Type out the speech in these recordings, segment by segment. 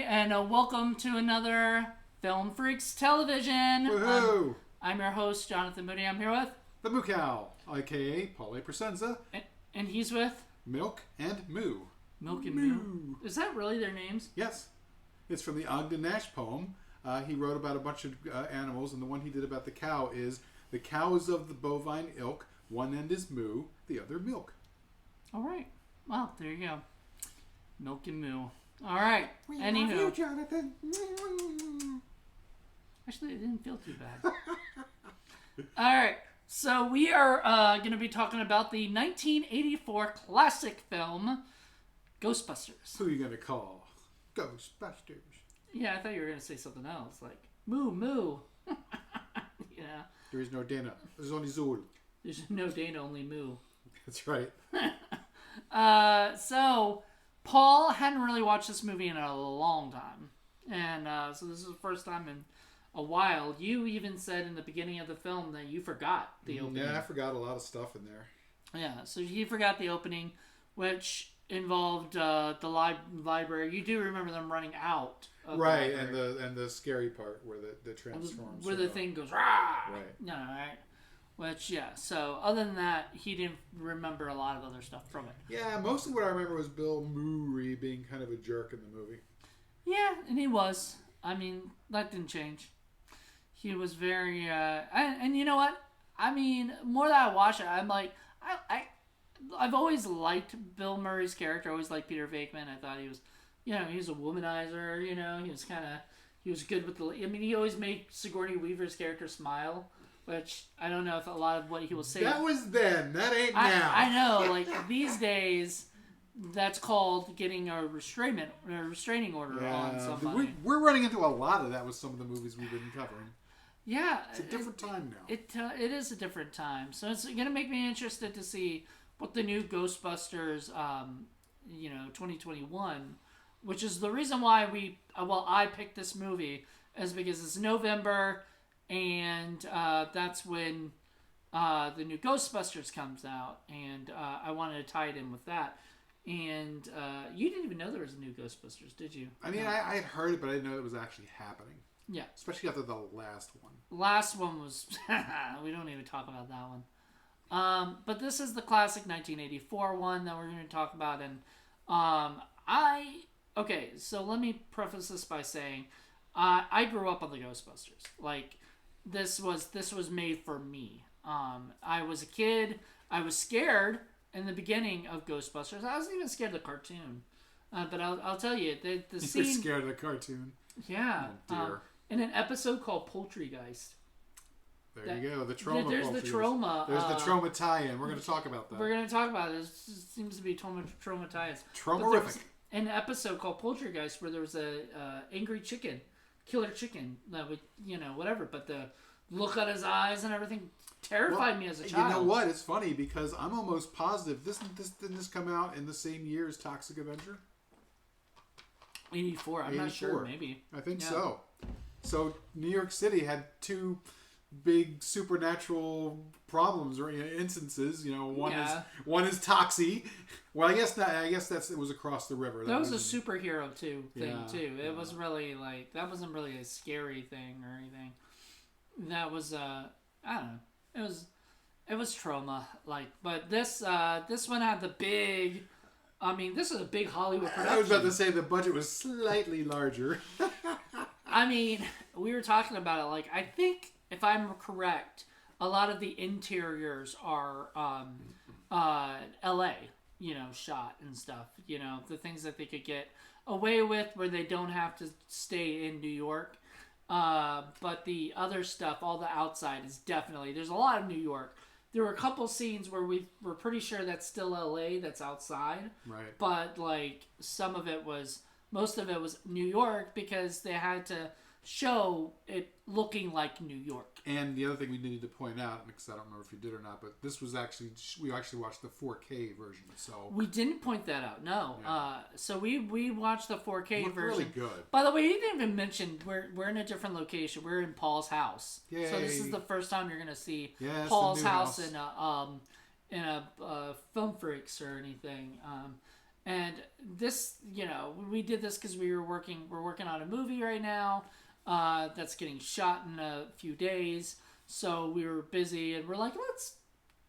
and welcome to another Film Freaks Television. Woohoo! I'm your host, Jonathan Moody. I'm here with... The Moo Cow, a.k.a. Paulie Presenza. And he's with... Milk and Moo. Milk and Moo. Is that really their names? Yes. It's from the Ogden Nash poem. He wrote about a bunch of animals, and the one he did about the cow is, the cow is of the bovine ilk, one end is moo, the other milk. All right. Well, there you go. Milk and Moo. All right. We Anywho. love you, Jonathan. Actually, it didn't feel too bad. All right. So we are going to be talking about the 1984 classic film, Ghostbusters. Who are you going to call? Ghostbusters. Yeah, I thought you were going to say something else, like Moo Moo. Yeah. There is no Dana. There's only Zul. There's no Dana, only Moo. That's right. So Paul hadn't really watched this movie in a long time, and so this is the first time in a while. You even said in the beginning of the film that you forgot the opening. Yeah, I forgot a lot of stuff in there. Yeah, so he forgot the opening, which involved the library. You do remember them running out of Right, the library. and the scary part where the transforms. Where the thing goes, rah! Right. No, right? Which, yeah, so other than that, he didn't remember a lot of other stuff from it. Yeah, mostly what I remember was Bill Murray being kind of a jerk in the movie. Yeah, and he was. I mean, that didn't change. He was very, and you know what? I mean, more that I watch it, I'm like, I've always liked Bill Murray's character. I always liked Peter Venkman. I thought he was, he was a womanizer, he was he was good with he always made Sigourney Weaver's character smile, which I don't know if a lot of what he will say. That was then. That ain't now. I know, like, these days, that's called getting a restraining order on somebody. We're running into a lot of that with some of the movies we've been covering. Yeah. It's a different time now. It is a different time. So it's going to make me interested to see what the new Ghostbusters, 2021, which is the reason why I picked this movie, is because it's November, and that's when the new Ghostbusters comes out, and I wanted to tie it in with that. And you didn't even know there was a new Ghostbusters, did you? I mean, I had heard it, but I didn't know it was actually happening. Yeah. Especially after the last one. Last one was... we don't even talk about that one. But this is the classic 1984 one that we're going to talk about. And okay, so let me preface this by saying I grew up on the Ghostbusters. Like, this was made for me. I was a kid. I was scared in the beginning of Ghostbusters. I wasn't even scared of the cartoon. But I'll tell you, the scene... You were scared of the cartoon. Yeah. Oh, dear. In an episode called Poultrygeist. There you go. The trauma. There's the trauma. There's the trauma tie-in. We're going to talk about that. We're going to talk about it. It seems to be trauma tie-ins. Traumarific. An episode called Poultrygeist where there was a angry chicken, killer chicken that would, whatever. But the look on his eyes and everything terrified me as a child. You know what? It's funny because I'm almost positive didn't this come out in the same year as Toxic Avenger? 84. I'm not sure. Maybe. I think so. So New York City had two big supernatural problems or instances. One is Toxie. Well, I guess not. I guess it was across the river. That was a superhero thing too. It was really that wasn't really a scary thing or anything. That was I don't know. It was trauma. But this one had the big. I mean, this is a big Hollywood production. I was about to say the budget was slightly larger. I mean, we were talking about it. I think, if I'm correct, a lot of the interiors are L.A., shot and stuff. The things that they could get away with where they don't have to stay in New York. But the other stuff, all the outside, is definitely... There's a lot of New York. There were a couple scenes where we're pretty sure that's still L.A., that's outside. Right. But, most of it was New York because they had to show it looking like New York. And the other thing we needed to point out, because I don't remember if you did or not, but this was we actually watched the 4K version. So we didn't point that out, no. Yeah. So we watched the 4K version. Really good. By the way, you didn't even mention we're in a different location. We're in Paul's house. Yay. So this is the first time you're going to see Paul's house in a Film Freaks or anything. And this, we did this because we're working on a movie right now that's getting shot in a few days. So we were busy, and we're like, let's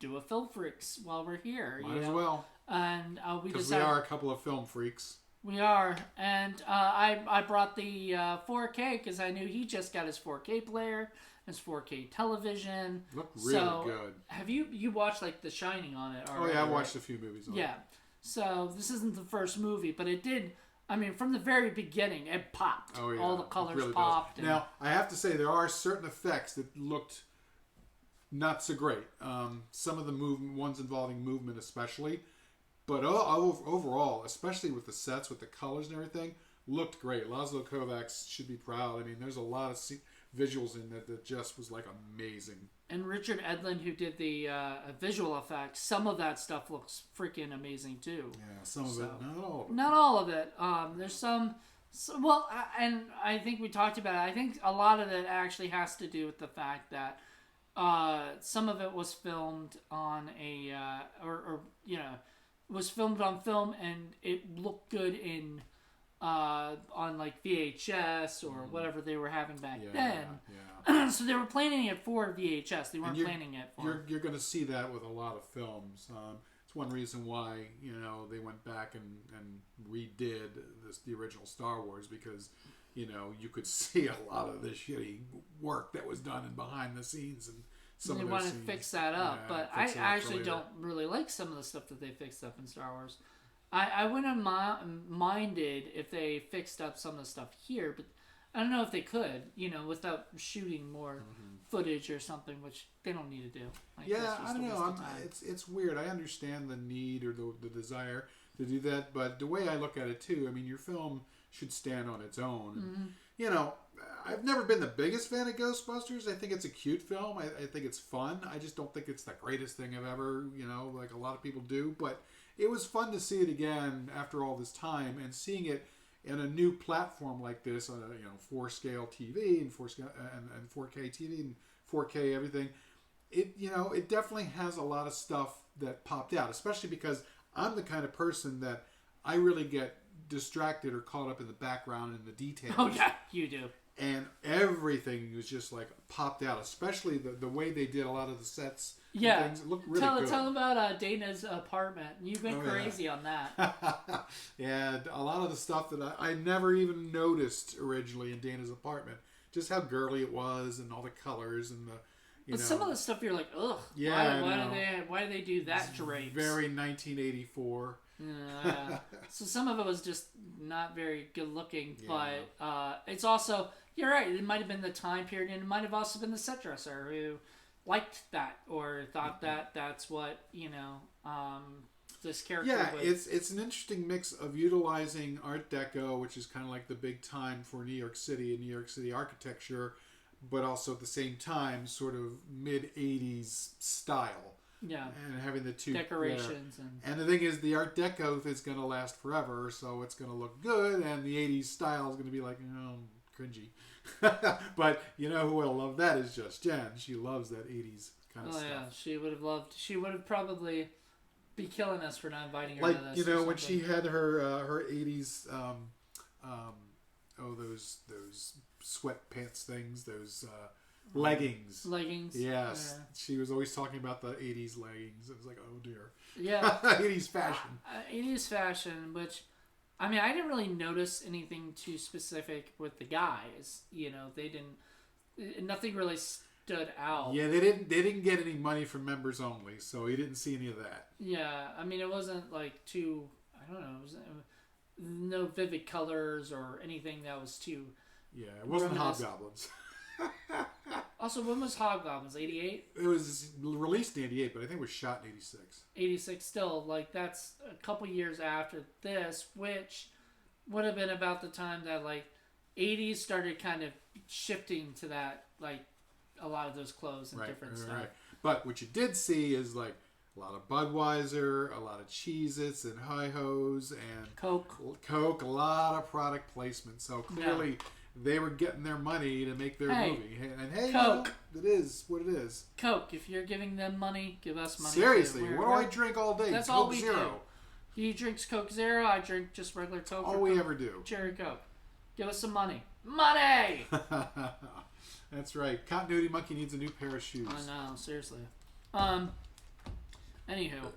do a Film Freaks while we're here. Might as well. And we because we are a couple of film freaks. We are, and I brought the 4K because I knew he just got his 4K player, his 4K television. Looked really good. Have you watched like The Shining on it? Already, I watched a few movies on it. Yeah. So this isn't the first movie, but it did. I mean, from the very beginning, it popped. Oh yeah, all the colors really popped. Now I have to say there are certain effects that looked not so great. Some of the ones involving movement, especially. But overall, especially with the sets, with the colors and everything, looked great. Laszlo Kovacs should be proud. I mean, there's a lot of visuals in that just was like amazing. And Richard Edlund, who did the visual effects, some of that stuff looks freaking amazing too. Yeah, some of it, not all of it. Not all of it. There's some. And I think we talked about it. I think a lot of it actually has to do with the fact that some of it was filmed on was filmed on film, and it looked good in on like VHS or whatever they were having back then. Yeah. So they were planning it for VHS. They weren't planning it for. You're going to see that with a lot of films. It's one reason why they went back and redid the original Star Wars, because you could see a lot of the shitty work that was done in behind the scenes, and they want to fix that up, but I actually don't really like some of the stuff that they fixed up in Star Wars. I wouldn't minded if they fixed up some of the stuff here, but I don't know if they could, without shooting more footage or something, which they don't need to do. I don't know. It's weird. I understand the need or the desire to do that, but the way I look at it too, I mean, your film should stand on its own. And, I've never been the biggest fan of Ghostbusters. I think it's a cute film. I think it's fun. I just don't think it's the greatest thing I've ever, like a lot of people do. But it was fun to see it again after all this time, and seeing it in a new platform like this on a 4-scale TV and 4K TV and 4K everything. It definitely has a lot of stuff that popped out, especially because I'm the kind of person that I really get distracted or caught up in the background and the details. Oh yeah, you do. And everything was just like popped out, especially the way they did a lot of the sets. Yeah, and things. It looked really good. Tell them about Dana's apartment. You've been crazy on that. Yeah, a lot of the stuff that I never even noticed originally in Dana's apartment. Just how girly it was, and all the colors and But some of the stuff you're like, ugh. Yeah. Why do they do that drapes? Very 1984. So some of it was just not very good looking, but it's also, you're right, it might have been the time period, and it might have also been the set dresser who liked that or thought that that's what this character would. It's an interesting mix of utilizing Art Deco, which is kind of like the big time for New York City and New York City architecture, but also at the same time sort of mid-80s style. Yeah, and having the two decorations and the thing is, the Art Deco is going to last forever, so it's going to look good, and the 80s style is going to be like, cringy. But who will love that is just Jen. She loves that 80s kind of stuff. Oh yeah, she would have probably be killing us for not inviting her like, to this. When she had her 80s those sweatpants things, those leggings. Yes. Yeah. She was always talking about the 80s leggings. It was like, oh dear. Yeah. 80s fashion. 80s fashion, which, I mean, I didn't really notice anything too specific with the guys. They didn't, nothing really stood out. Yeah, they didn't get any money from members only, so you didn't see any of that. Yeah, I mean, it wasn't like too, I don't know, no vivid colors or anything that was too... Yeah, it wasn't Hobgoblins. Also, when was Hobgoblins? 88? It was released in 88, but I think it was shot in 86. 86 still. Like, that's a couple years after this, which would have been about the time that, 80s started kind of shifting to that, a lot of those clothes and different stuff. Right. But what you did see is, a lot of Budweiser, a lot of Cheez-Its and Hi-Hos, and Coke, a lot of product placement. So clearly... Yeah. They were getting their money to make their movie. And hey, Coke. It is what it is. Coke, if you're giving them money, give us money. Seriously, what do I drink all day? That's Coke all we Zero. He drinks Coke Zero. I drink just regular Coke. All we ever do. Cherry Coke. Give us some money. Money! That's right. Continuity Monkey needs a new pair of shoes. I know, seriously. Anywho,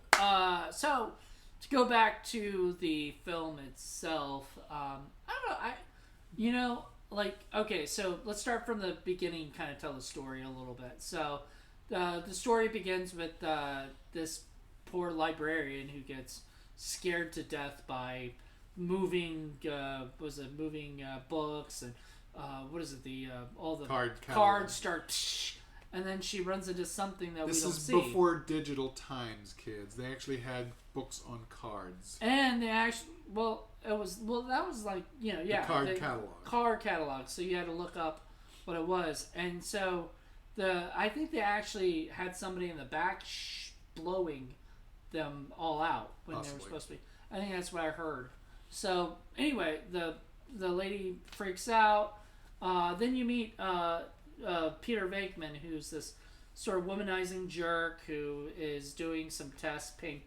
so to go back to the film itself, I don't know. Okay, so let's start from the beginning, kind of tell the story a little bit. So, the story begins with this poor librarian who gets scared to death by moving books and all the cards start, and then she runs into something that we don't see. This is before digital times, kids. They actually had books on cards. And they actually, that was like, the card catalog. So you had to look up what it was, and so I think they actually had somebody in the back blowing them all out when they were supposed to be. I think that's what I heard. So anyway, the lady freaks out. Then you meet Peter Venkman, who's this sort of womanizing jerk who is doing some tests, paying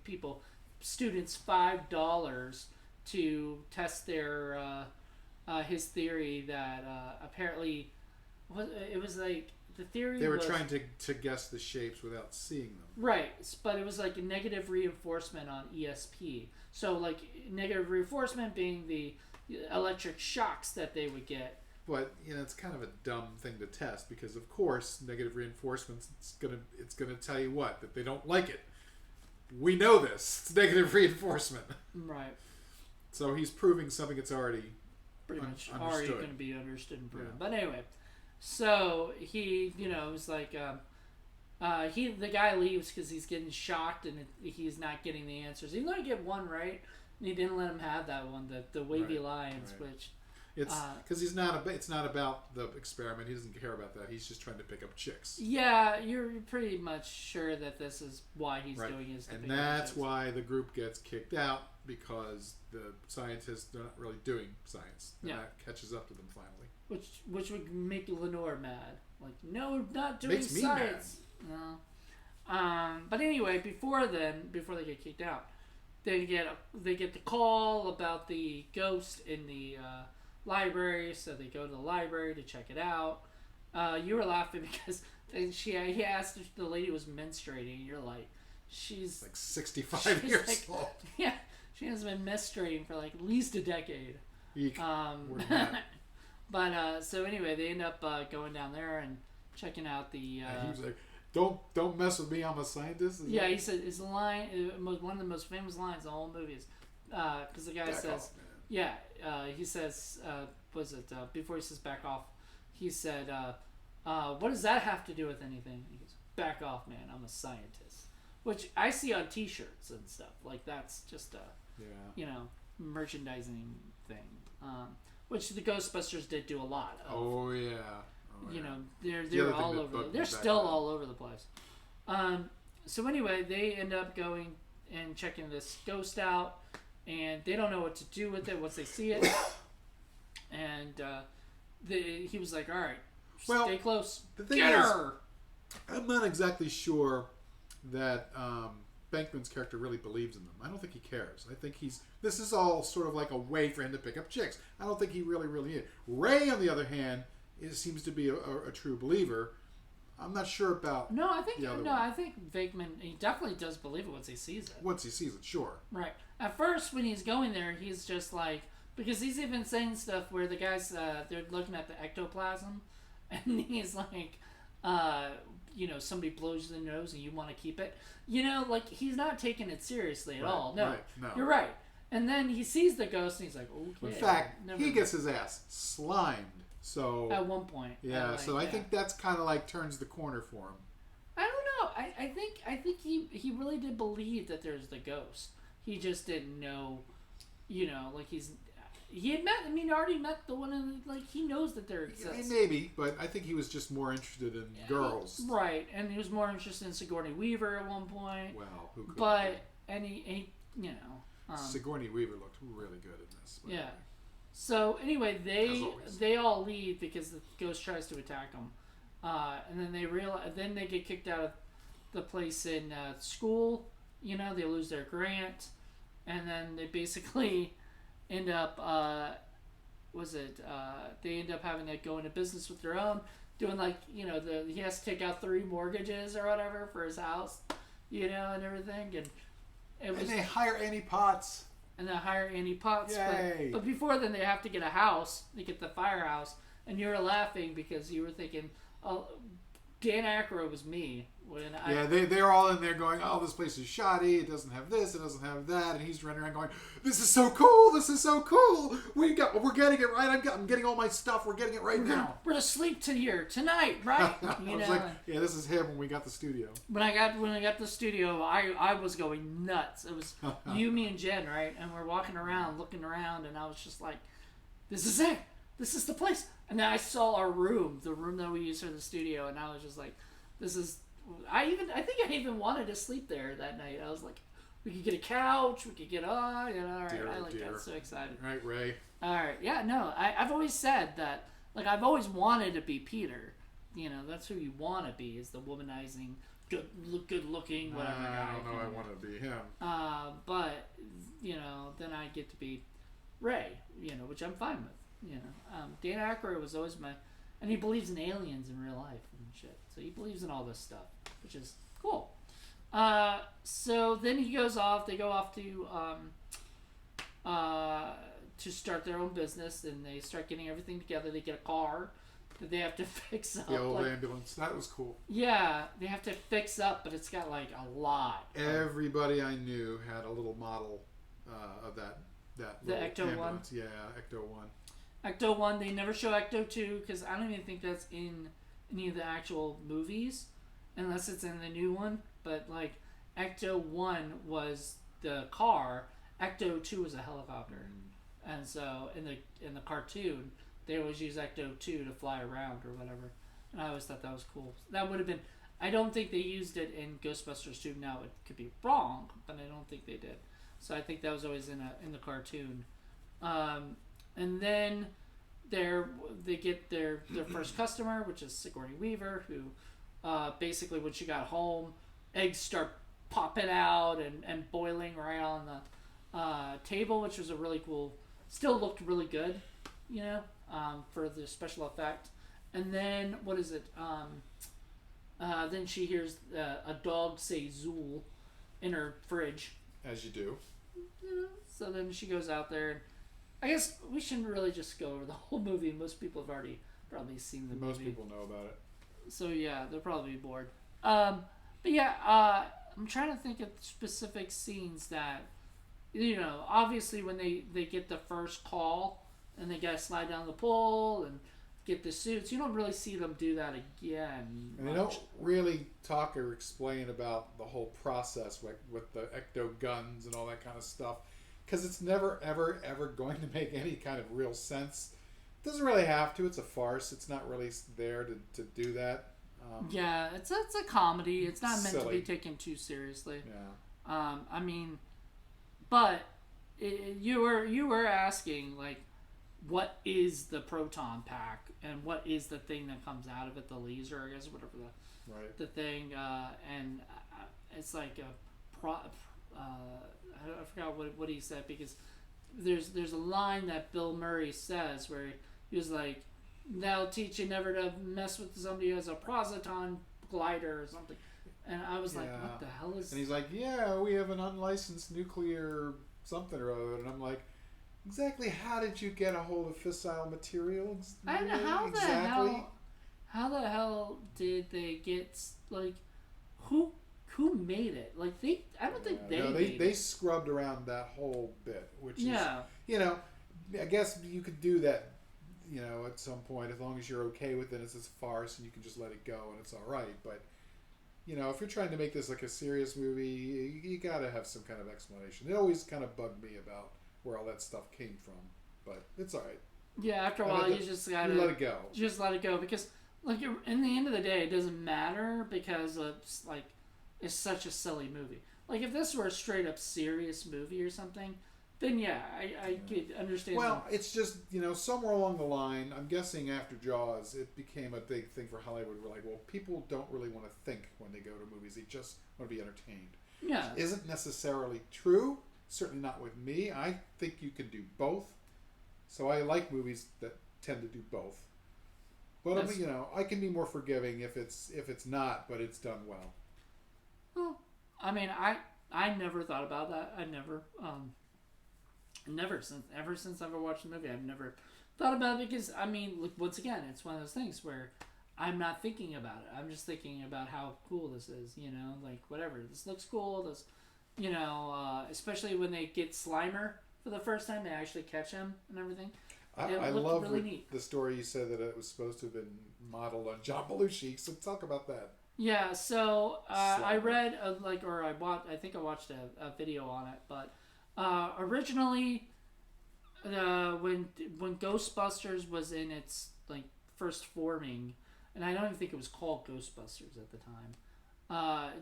students $5 to test their his theory that apparently it was like the theory they were trying to guess the shapes without seeing them. Right, but it was like a negative reinforcement on ESP. So like negative reinforcement being the electric shocks that they would get. But it's kind of a dumb thing to test because of course negative reinforcements it's gonna tell you that they don't like it. We know this. It's negative reinforcement. Right. So he's proving something that's already pretty much already going to be understood and proven. Yeah. But anyway, so he is like the guy leaves because he's getting shocked and he's not getting the answers. He's going to get one right. And he didn't let him have that one, the wavy lines, which. It's because it's not about the experiment. He doesn't care about that. He's just trying to pick up chicks. Yeah, you're pretty much sure that this is why he's doing his. And that's why the group gets kicked out because the scientists are not really doing science. And that catches up to them finally. Which would make Lenore mad. Like, no, not doing science. No. But anyway, before they get kicked out, they get the call about the ghost in the. Library, so they go to the library to check it out. You were laughing because he asked if the lady was menstruating. You're like, she's like 65 years old. Yeah, she has been menstruating for like at least a decade. But so anyway, they end up going down there and checking out the. He was like, "Don't mess with me. I'm a scientist." He said it's a line, one of the most famous lines in the whole movie is because the guy says. Yeah, he says, before he says back off, he said, what does that have to do with anything? He goes, back off, man, I'm a scientist. Which I see on t-shirts and stuff. Like, that's just a, merchandising thing. Which the Ghostbusters did do a lot of. Oh, yeah. They're all over. They're still all over the place. So anyway, they end up going and checking this ghost out. And they don't know what to do with it once they see it. And he was like, all right, stay close. The thing is, I'm not exactly sure that Bankman's character really believes in them. I don't think he cares. I think this is all sort of like a way for him to pick up chicks. I don't think he really is. Ray, on the other hand, seems to be a true believer. I'm not sure about. I think Venkman, he definitely does believe it once he sees it. Once he sees it, sure. Right. At first, when he's going there, he's just like, because he's even saying stuff where the guys they're looking at the ectoplasm, and he's like, somebody blows their nose and you want to keep it. Like he's not taking it seriously at all. No, you're right. And then he sees the ghost and he's like, okay. In fact, he gets his ass slimed. So at one point, I think that's kind of like turns the corner for him. I don't know. I think he really did believe that there's the ghost. He just didn't know, like he had met. I mean, already met the one, like he knows that there exists. Yeah, maybe, but I think he was just more interested in girls, right? And he was more interested in Sigourney Weaver at one point. Well, who could? But he Sigourney Weaver looked really good in this. Yeah. So anyway, they all leave because the ghost tries to attack them, and then then they get kicked out of the place in school. They lose their grant, and then they basically end up they end up having to go into business with their own, doing like, you know, he has to take out 3 mortgages or whatever for his house, you know, and everything, and they hire Annie Potts. And they hire Annie Potts. Yay. But before then, they have to get a house. They get the firehouse. And you were laughing because you were thinking, oh, Dan Aykroyd was me. They're all in there going, oh, this place is shoddy. It doesn't have this. It doesn't have that. And he's running around going, this is so cool. This is so cool. We're getting it right. I'm getting all my stuff. We're getting it right now. We're to sleep tonight, right? You know? Like, yeah, this is him when we got the studio. When I got the studio, I was going nuts. It was you, me, and Jen, right? And we're walking around, looking around, and I was just like, this is it. This is the place. And then I saw our room, the room that we use for the studio, and I was just like, this is... I think I even wanted to sleep there that night. I was like, we could get a couch, we could get all right. I got so excited. Right, Ray. All right, yeah, no, I've always said that, like, I've always wanted to be Peter. You know, that's who you want to be, is the womanizing, good looking, whatever guy. I don't know. I want to be him. But you know, then I get to be Ray. You know, which I'm fine with. You know, Dan Aykroyd was always and he believes in aliens in real life and shit. So he believes in all this stuff, which is cool. So then he goes off. They go off to start their own business, and they start getting everything together. They get a car that they have to fix up. The old ambulance. That was cool. Yeah, they have to fix up, but it's got like a lot. Everybody I knew had a little model of that the Ecto ambulance. 1. Yeah, Ecto 1. Ecto 1, they never show Ecto 2 because I don't even think that's in any of the actual movies unless it's in the new one. But like Ecto 1 was the car, Ecto 2 was a helicopter. And so in the cartoon, they always use Ecto 2 to fly around or whatever. And I always thought that was cool. That would have been... I don't think they used it in Ghostbusters 2. Now, it could be wrong, but I don't think they did. So I think that was always in the cartoon. And then they get their first customer, which is Sigourney Weaver, who basically when she got home, eggs start popping out and boiling right on the table, which was a really cool... Still looked really good, you know, for the special effect. And then, what is it? Then she hears a dog say Zool in her fridge. As you do. Yeah, so then she goes out there. And I guess we shouldn't really just go over the whole movie. Most people have already probably seen the movie. Most people know about it. So yeah, they'll probably be bored. But yeah, I'm trying to think of specific scenes that, you know, obviously when they get the first call and they gotta slide down the pole and get the suits, you don't really see them do that again. And they don't really talk or explain about the whole process with the ecto guns and all that kind of stuff, because it's never ever going to make any kind of real sense. It doesn't really have to. It's a farce. It's not really there to do that. Yeah, it's a comedy. It's not meant silly. to be taken too seriously. Yeah. I mean, but you were asking, like, what is the proton pack and what is the thing that comes out of it, the laser, I guess, whatever the thing, and it's like I forgot what he said, because there's a line that Bill Murray says where he was like, "That'll teach you never to mess with somebody who has a proton glider or something." And I was like, what the hell is... And he's like, yeah, we have an unlicensed nuclear something or other. And I'm like, exactly how did you get a hold of fissile material? And how the hell did they get, like, who made it? Like, I don't think they scrubbed around that whole bit, which is, you know, I guess you could do that, you know, at some point, as long as you're okay with it. It's a farce and you can just let it go and it's all right. But, you know, if you're trying to make this like a serious movie, you gotta have some kind of explanation. It always kind of bugged me about where all that stuff came from, but it's all right. Yeah, after a while, you just gotta let it go. Just let it go, because, like, in the end of the day, it doesn't matter, because it's like, it's such a silly movie. Like, if this were a straight up serious movie or something, then yeah, I could understand. Well, it's just, you know, somewhere along the line, I'm guessing after Jaws, it became a big thing for Hollywood. We're like, well, people don't really want to think when they go to movies; they just want to be entertained. Yeah, isn't necessarily true. certainly not with me. I think you can do both. So I like movies that tend to do both. But I mean, you know, I can be more forgiving if it's not, but it's done well. Well, I mean, I never thought about that. I never ever since I've watched the movie, I've never thought about it because I mean, look, once again, it's one of those things where I'm not thinking about it. I'm just thinking about how cool this is. You know, like whatever. This looks cool. This, you know, especially when they get Slimer for the first time, they actually catch him and everything. I love really the story you said that it was supposed to have been modeled on John Belushi. So talk about that. Yeah, so I read I think I watched a video on it, but originally when Ghostbusters was in its like first forming, and I don't even think it was called Ghostbusters at the time.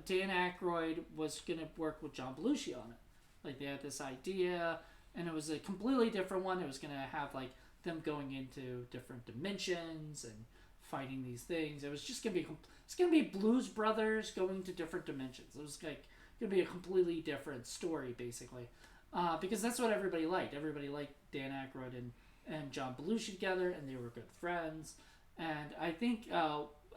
Dan Aykroyd was gonna work with John Belushi on it. Like they had this idea, and it was a completely different one. It was gonna have like them going into different dimensions and fighting these things. It was just gonna be Blues Brothers going to different dimensions. It was like gonna be a completely different story, basically, because that's what everybody liked. Everybody liked Dan Aykroyd and John Belushi together, and they were good friends. And I think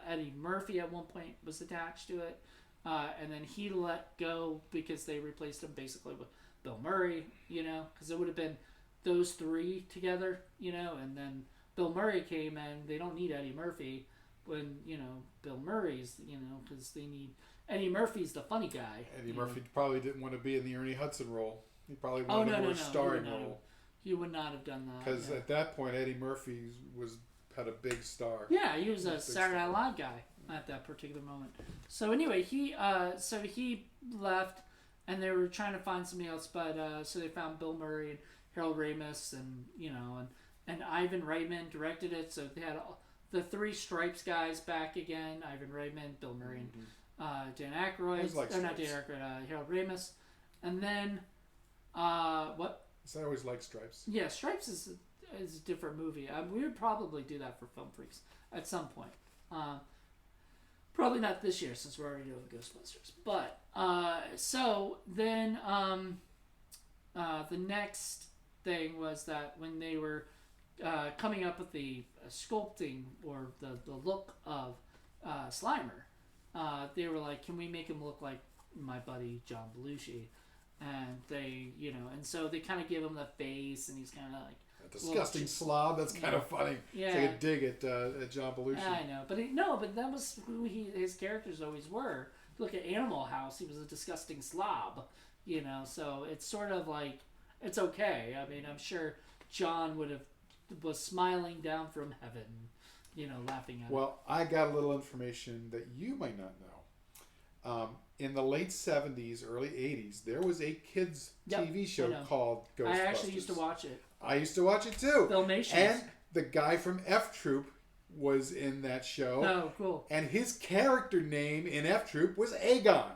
Eddie Murphy at one point was attached to it, and then he let go because they replaced him basically with Bill Murray. You know, because it would have been those three together. You know, and then Bill Murray came in. They don't need Eddie Murphy when, you know, Bill Murray's, you know, because they need Eddie Murphy's the funny guy. Eddie Murphy probably didn't want to be in the Ernie Hudson role. He probably wanted a more starring role. He would not have done that. Because at that point, Eddie Murphy had a big star. Yeah, he was a Saturday Night Live guy at that particular moment. So anyway, he left, and they were trying to find somebody else, but so they found Bill Murray and Harold Ramis, and you know, and Ivan Reitman directed it. So they had the three Stripes guys back again: Ivan Reitman, Bill Murray, and Dan Aykroyd. Or not Dan Aykroyd, Harold Ramis. And then what? I always like Stripes. Yeah, Stripes is a different movie. We would probably do that for Film Freaks at some point. Probably not this year since we're already doing Ghostbusters. But so then the next thing was that when they were coming up with the sculpting or the look of Slimer, they were like, can we make him look like my buddy John Belushi? And they, you know, and so they kind of give him the face, and he's kind of like a disgusting slob. That's kind of funny. Yeah, it's like a dig at John Belushi. I know, but that was who his characters always were. Look at Animal House; he was a disgusting slob, you know. So it's sort of like it's okay. I mean, I'm sure John was smiling down from heaven, you know, laughing at. Well, I got a little information that you might not know. In the late 70s, early 80s, there was a kids' TV show called Ghostbusters. I actually used to watch it. I used to watch it too. Filmation. And the guy from F Troop was in that show. Oh, cool. And his character name in F Troop was Aegon.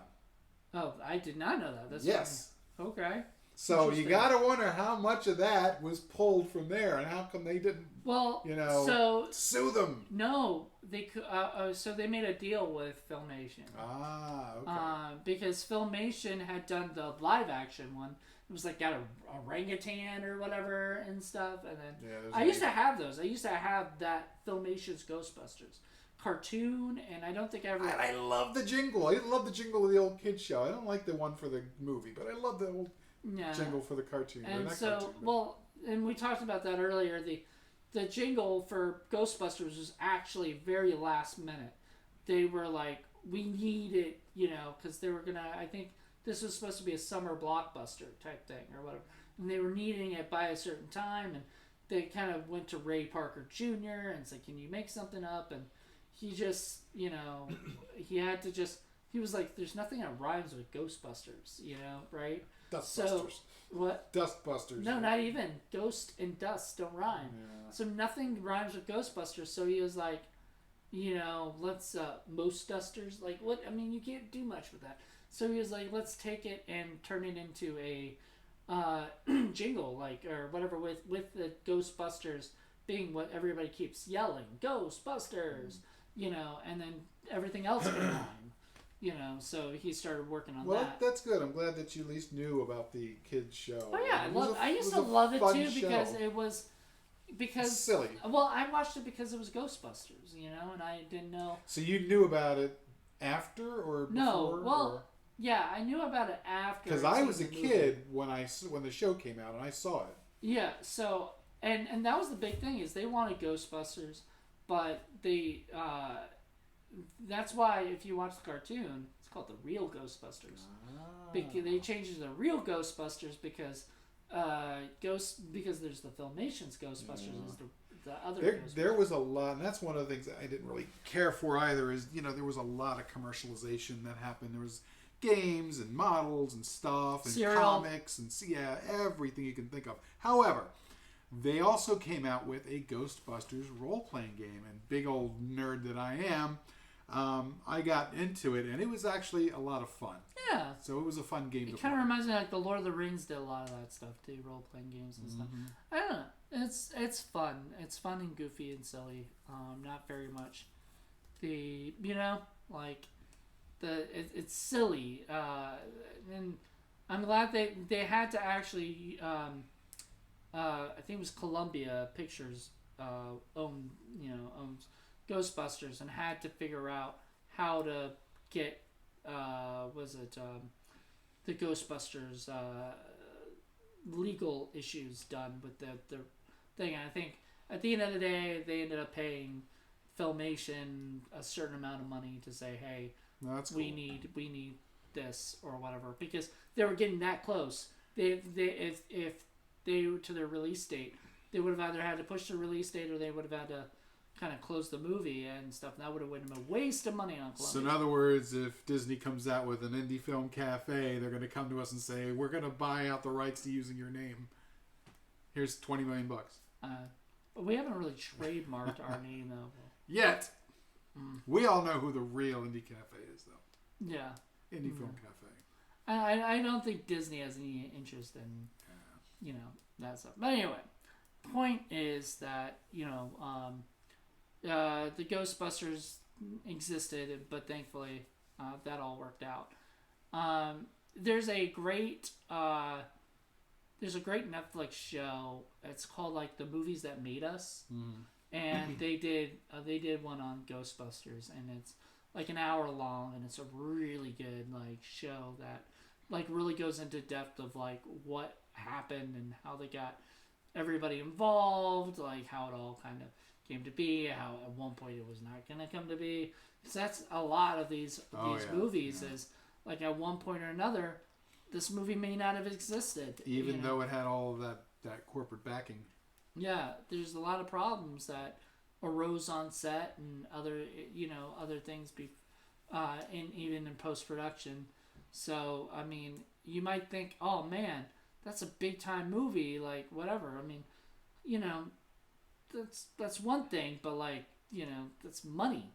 Oh, I did not know that. That's yes. Funny. Okay. So you got to wonder how much of that was pulled from there, and how come they didn't, sue them? No, they could. So they made a deal with Filmation. Ah, okay. Because Filmation had done the live action one. It was like got a orangutan or whatever and stuff, and then I used to have those. I used to have that Filmation's Ghostbusters cartoon, and I don't think I ever. I love the jingle. I love the jingle of the old kids show. I don't like the one for the movie, but I love the old. Jingle for the cartoon. And so, and we talked about that earlier. The jingle for Ghostbusters was actually very last minute. They were like, we need it, you know, because they were gonna. I think this was supposed to be a summer blockbuster type thing or whatever, and they were needing it by a certain time, and they kind of went to Ray Parker Jr. and said, "Can you make something up?" And he just, you know, he was like, "There's nothing that rhymes with Ghostbusters," you know, right? Dustbusters. So, what? Dustbusters. No, not even. Ghost and dust don't rhyme. Yeah. So nothing rhymes with Ghostbusters. So he was like, you know, let's, most dusters. Like, what? I mean, you can't do much with that. So he was like, let's take it and turn it into a jingle, like, or whatever, with the Ghostbusters being what everybody keeps yelling. Ghostbusters! You know, and then everything else can rhyme. So he started working on well, that. that's good. I'm glad that you at least knew about the kids show. Oh yeah, I used to love it too because it was silly. Well, I watched it because it was Ghostbusters, and I didn't know. So you knew about it after or before? No, well, yeah, I knew about it after. Because I was a kid when the show came out and I saw it. Yeah, so and that was the big thing is they wanted Ghostbusters, but they that's why if you watch the cartoon, it's called the Real Ghostbusters. Because they changed it to the Real Ghostbusters because because there's the Filmation's Ghostbusters is the other Ghostbusters. There was a lot, and that's one of the things that I didn't really care for either. Is there was a lot of commercialization that happened. There was games and models and stuff and Cereal. comics and everything you can think of. However, they also came out with a Ghostbusters role-playing game, and big old nerd that I am, I got into it, and it was actually a lot of fun. Yeah. So it was a fun game to play. It kind of reminds me like the Lord of the Rings did a lot of that stuff too, role-playing games and stuff. I don't know. It's fun. It's fun and goofy and silly. Not very much it's silly. And I'm glad they had to actually I think it was Columbia Pictures owns Ghostbusters and had to figure out how to get the Ghostbusters legal issues done with the thing. And I think at the end of the day they ended up paying Filmation a certain amount of money to say, hey, that's we cool. need this or whatever, because they were getting that close. If they to their release date, they would have either had to push the release date or they would have had to kind of close the movie and stuff. And that would have been a waste of money on Columbia. So in other words, if Disney comes out with an indie film cafe, they're going to come to us and say, we're going to buy out the rights to using your name. Here's $20 million. But we haven't really trademarked our name though. Yet. We all know who the real indie cafe is, though. Yeah. Indie film cafe. I don't think Disney has any interest in, that stuff. But anyway, point is that, the Ghostbusters existed, but thankfully that all worked out. There's a great Netflix show. It's called like The Movies That Made Us. And they did one on Ghostbusters, and it's like an hour long, and it's a really good like show that like really goes into depth of like what happened and how they got everybody involved, like how it all kind of came to be, how at one point it was not going to come to be. Because that's a lot of these movies is like at one point or another, this movie may not have existed, even though it had all of that corporate backing. Yeah, there's a lot of problems that arose on set and other things even in post-production. So, I mean, you might think, oh man, that's a big time movie, like whatever. I mean, that's one thing, but like, that's money,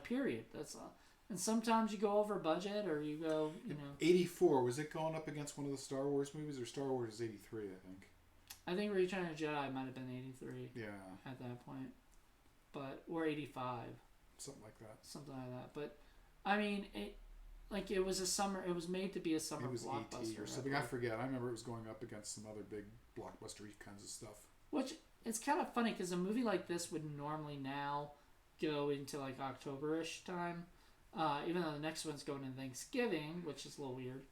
period. That's and sometimes you go over budget or you go, 84, was it going up against one of the Star Wars movies, or Star Wars is 83, I think. I think Return of the Jedi might have been 83. Yeah. At that point. Or 85. Something like that. But, I mean, it was made to be a summer blockbuster. ET or something. I forget. I remember it was going up against some other big blockbuster-y kinds of stuff. Which, it's kind of funny, because a movie like this would normally now go into, like, October-ish time. Even though the next one's going into Thanksgiving, which is a little weird.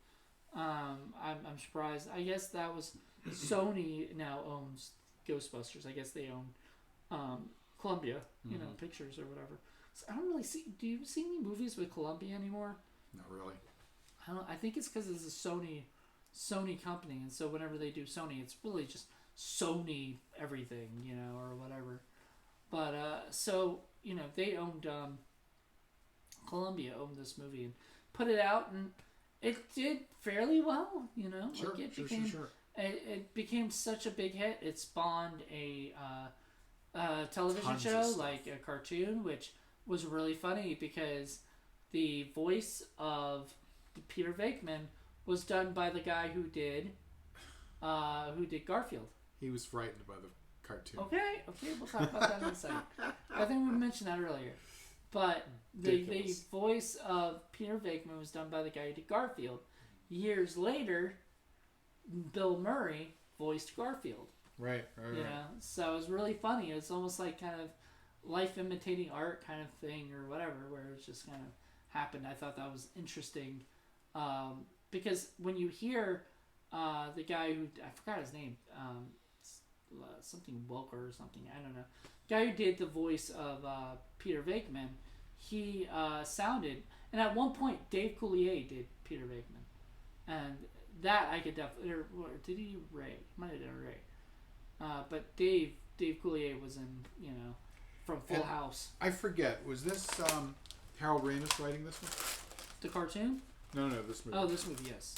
I'm surprised. I guess that was... Sony now owns Ghostbusters. I guess they own Columbia, Pictures or whatever. So I don't really see. Do you see any movies with Columbia anymore? Not really. I think it's because it's a Sony company, and so whenever they do Sony, it's really just Sony everything, or whatever. But so they owned Columbia owned this movie and put it out, and it did fairly well. Sure, like sure. It became such a big hit. It spawned a television show, like a cartoon, which was really funny because the voice of Peter Venkman was done by the guy who did Garfield. He was frightened by the cartoon. Okay, we'll talk about that in a second. I think we mentioned that earlier. But the voice of Peter Venkman was done by the guy who did Garfield. Years later, Bill Murray voiced Garfield. Right. You know, so it was really funny. It's almost like kind of life imitating art kind of thing or whatever, where it's just kind of happened. I thought that was interesting because when you hear the guy who, I forgot his name, something Welker or something, I don't know, the guy who did the voice of Peter Venkman, he sounded, and at one point Dave Coulier did Peter Venkman, and that I could definitely, or did he Ray? He might have done Ray. But Dave Coulier was in, you know, from Full House. I forget. Was this Harold Ramis writing this one? The cartoon? No, this movie. Oh, this movie, yes.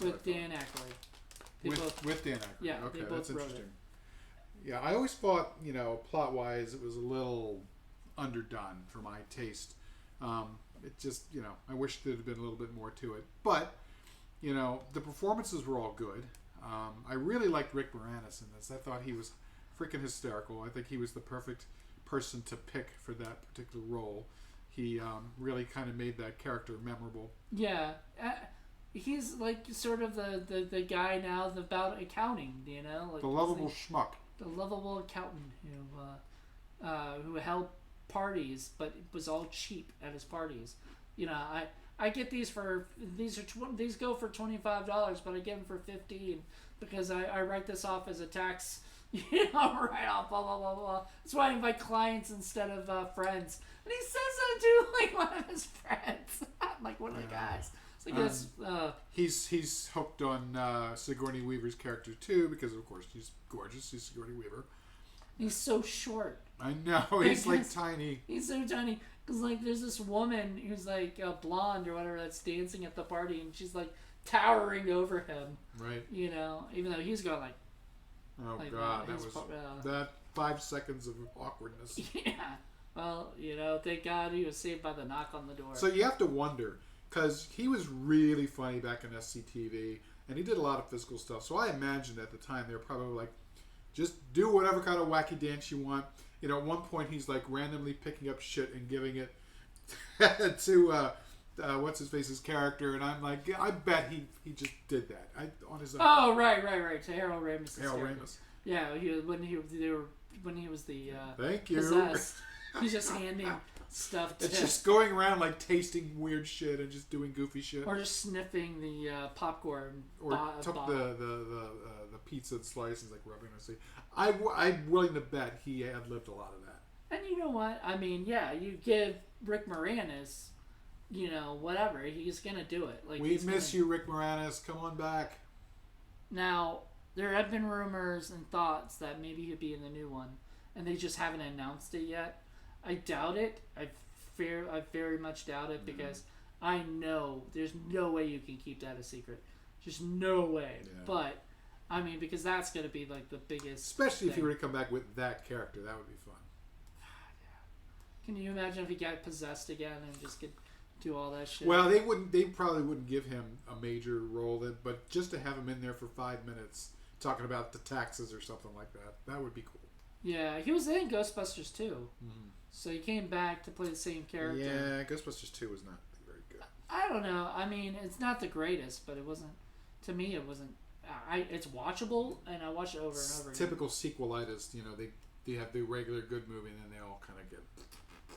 Okay, with Dan Aykroyd. With Dan Aykroyd. Yeah, okay, they both that's wrote interesting. Yeah, I always thought, you know, plot-wise, it was a little underdone for my taste. It just, you know, I wish there had been a little bit more to it. But, you know, the performances were all good. I really liked Rick Moranis in this. I thought he was freaking hysterical. I think he was the perfect person to pick for that particular role. He really kind of made that character memorable. Yeah. He's like sort of the guy now about accounting, you know? Like, the lovable schmuck. The lovable accountant who held parties, but was all cheap at his parties. You know, I get these these go for $25, but I get them for $15 because I write this off as a tax, you know, write off, blah blah blah blah. That's why I invite clients instead of friends. And he says that to like one of his friends, like one of the guys. It's like he's hooked on Sigourney Weaver's character too because of course she's gorgeous. She's Sigourney Weaver. He's so short. I know, he's like tiny. He's so tiny. Because, like, there's this woman who's, like, blonde or whatever that's dancing at the party, and she's, like, towering over him. Right. You know, even though he's going, like... Oh, like, God, that was... that 5 seconds of awkwardness. Yeah. Well, you know, thank God he was saved by the knock on the door. So you have to wonder, because he was really funny back in SCTV, and he did a lot of physical stuff, so I imagined at the time they were probably like, just do whatever kind of wacky dance you want. You know, at one point he's like randomly picking up shit and giving it to what's his face's character, and I'm like, I bet he just did that on his own. Oh, right, to Harold Ramis. Harold Ramis. Yeah, when he was the thank you. Possessed, he's just handing stuff to. It's just going around like tasting weird shit and just doing goofy shit, or just sniffing the popcorn, or took the pizza slice and like rubbing it. See, I'm willing to bet he had lived a lot of that. And you know what? I mean, yeah, you give Rick Moranis, you know, whatever, he's gonna do it. Like, we miss you, Rick Moranis. Come on back. Now, there have been rumors and thoughts that maybe he'd be in the new one, and they just haven't announced it yet. I doubt it. I very much doubt it because I know there's no way you can keep that a secret. Just no way. Yeah. But I mean, because that's going to be like the biggest. Especially if he were to come back with that character, that would be fun. Yeah. Can you imagine if he got possessed again and just could do all that shit? Well, they probably wouldn't give him a major role, but just to have him in there for 5 minutes talking about the taxes or something like that would be cool. Yeah, he was in Ghostbusters 2. Mm-hmm. So he came back to play the same character. Yeah, Ghostbusters 2 was not very good. I don't know. I mean, it's not the greatest, but it wasn't. To me, it wasn't. It's watchable, and I watch it over and over. Typical sequelitis, you know, they have the regular good movie, and then they all kind of get.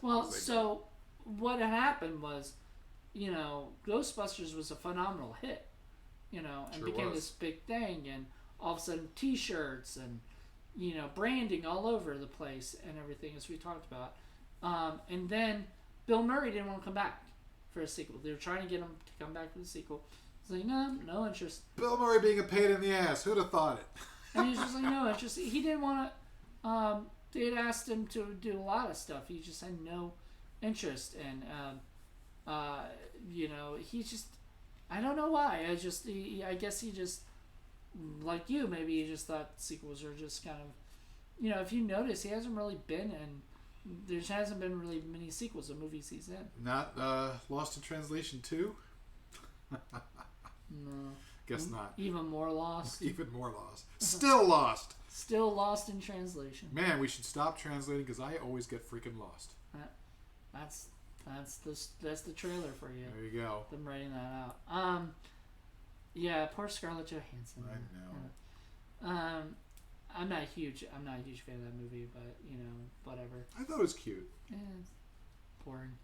Well, so what had happened was, you know, Ghostbusters was a phenomenal hit, you know, and became this big thing, and all of a sudden, T-shirts and, you know, branding all over the place and everything, as we talked about. And then Bill Murray didn't want to come back for a sequel. They were trying to get him to come back for the sequel. He's like, no interest. Bill Murray being a pain in the ass. Who'd have thought it? And he's just like, no interest. He didn't want to. They had asked him to do a lot of stuff. He just had no interest. And, you know, he just. I don't know why. I guess he just. Like you, maybe he just thought sequels are just kind of. You know, if you notice, he hasn't really been in. There hasn't been really many sequels of movies he's in. Not Lost in Translation 2? No. Guess not. Even more lost. Even more lost. Still lost. Still lost in translation. Man, we should stop translating because I always get freaking lost. that's the trailer for you. There you go. Them writing that out. Yeah, poor Scarlett Johansson. I know. Yeah. I'm not a huge fan of that movie, but whatever. I thought it was cute. Yeah, it's boring.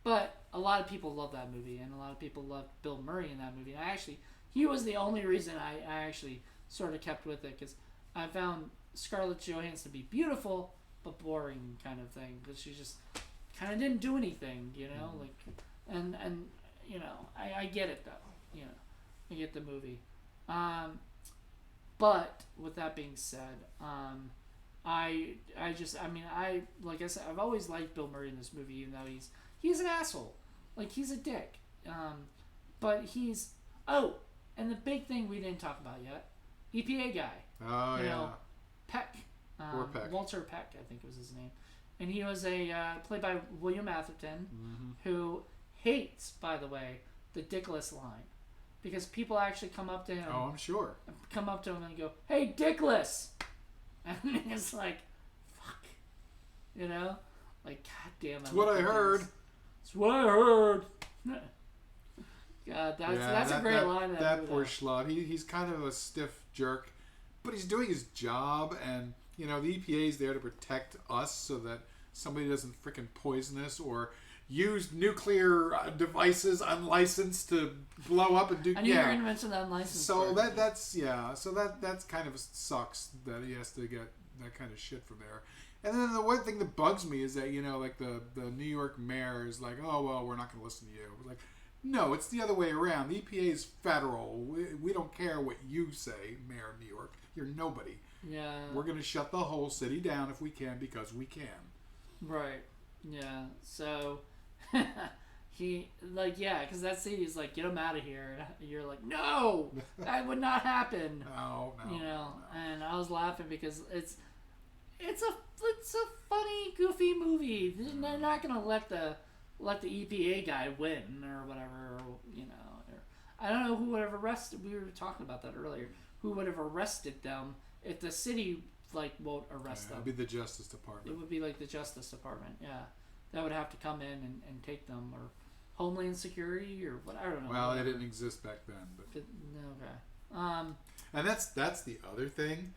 But a lot of people love that movie, and a lot of people love Bill Murray in that movie. And he was the only reason I actually sort of kept with it, because I found Scarlett Johansson to be beautiful but boring kind of thing, because she just kind of didn't do anything, like, and I get it though, I get the movie. But with that being said, like I said, I've always liked Bill Murray in this movie, even though he's an asshole, like he's a dick. But and the big thing we didn't talk about yet, EPA guy. Oh yeah. Peck. Peck. Walter Peck, I think was his name, and he was played by William Atherton, who hates, by the way, the Dickless line. Because people actually come up to him. Oh, I'm sure. Come up to him and go, "Hey, Dickless," and it's like, "Fuck," like, God damn it. That's what I heard. It's what I heard. God, that's a great line. That poor schlub. He's kind of a stiff jerk, but he's doing his job, and the EPA is there to protect us so that somebody doesn't freaking poison us or use nuclear devices unlicensed to blow up and do. I knew you were going to mention the unlicensed. So that's kind of sucks that he has to get that kind of shit from there. And then the one thing that bugs me is that like the New York mayor is like, oh well, we're not going to listen to you. Like, no, it's the other way around. The EPA is federal. We don't care what you say, Mayor of New York. You're nobody. Yeah. We're going to shut the whole city down if we can, because we can. Right. Yeah. So because that city is like, get him out of here. You're like, no, that would not happen. No. And I was laughing because it's a funny, goofy movie. They're not gonna let the EPA guy win or whatever. I don't know who would have arrested. We were talking about that earlier. Who would have arrested them if the city won't arrest them? It would be the Justice Department. It would be like the Justice Department. Yeah, that would have to come in and take them, or Homeland Security, or what, I don't know. Well, it didn't exist back then, but okay. And that's the other thing.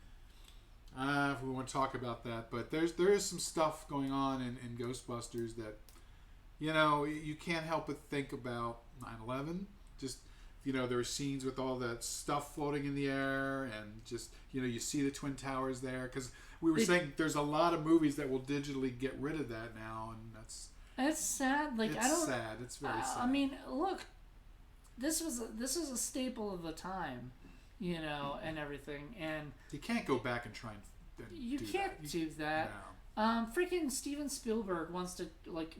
If we want to talk about that, but there is some stuff going on in Ghostbusters that you can't help but think about 9/11. Just there are scenes with all that stuff floating in the air, and just you see the Twin Towers there, because we were saying there's a lot of movies that will digitally get rid of that now, and that's sad. Like, it's sad. It's very sad. I mean, look, this was a staple of the time, and everything, and you can't go back and try and you can't do that. No. Freaking Steven Spielberg wants to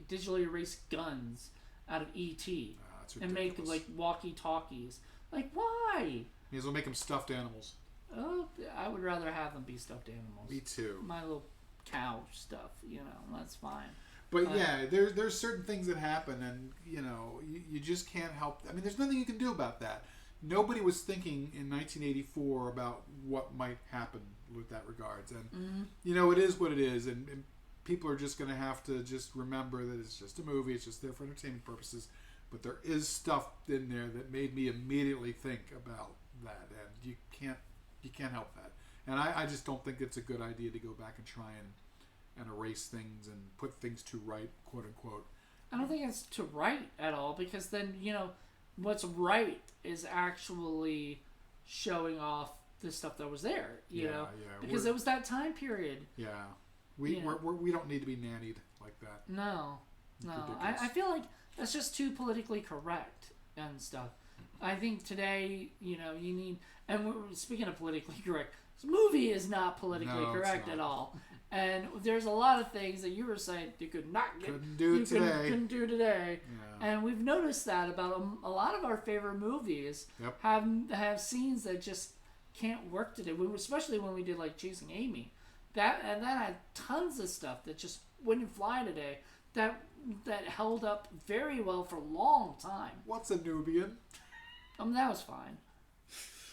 digitally erase guns out of E.T. and make walkie-talkies. Like, why? May as well make them stuffed animals. Oh, I would rather have them be stuffed animals. Me too. My little cow stuff, that's fine. But yeah, there's certain things that happen, and you just can't help. I mean, there's nothing you can do about that. Nobody was thinking in 1984 about what might happen with that regards, and it is what it is, and people are just going to have to just remember that it's just a movie. It's just there for entertainment purposes. But there is stuff in there that made me immediately think about that, and you can't help that. And I just don't think it's a good idea to go back and try and erase things and put things to right, quote unquote. I don't think it's to right at all, because then what's right is actually showing off the stuff that was there. You know, because it was that time period. Yeah, we don't need to be nannied like that. No. I feel like that's just too politically correct and stuff. I think today, you need, and speaking of politically correct, this movie is not politically correct at all. And there's a lot of things that you were saying you couldn't do today. Yeah. And we've noticed that about a lot of our favorite movies have scenes that just can't work today. Especially when we did Chasing Amy, that had tons of stuff that just wouldn't fly today. That held up very well for a long time. What's a Nubian? That was fine.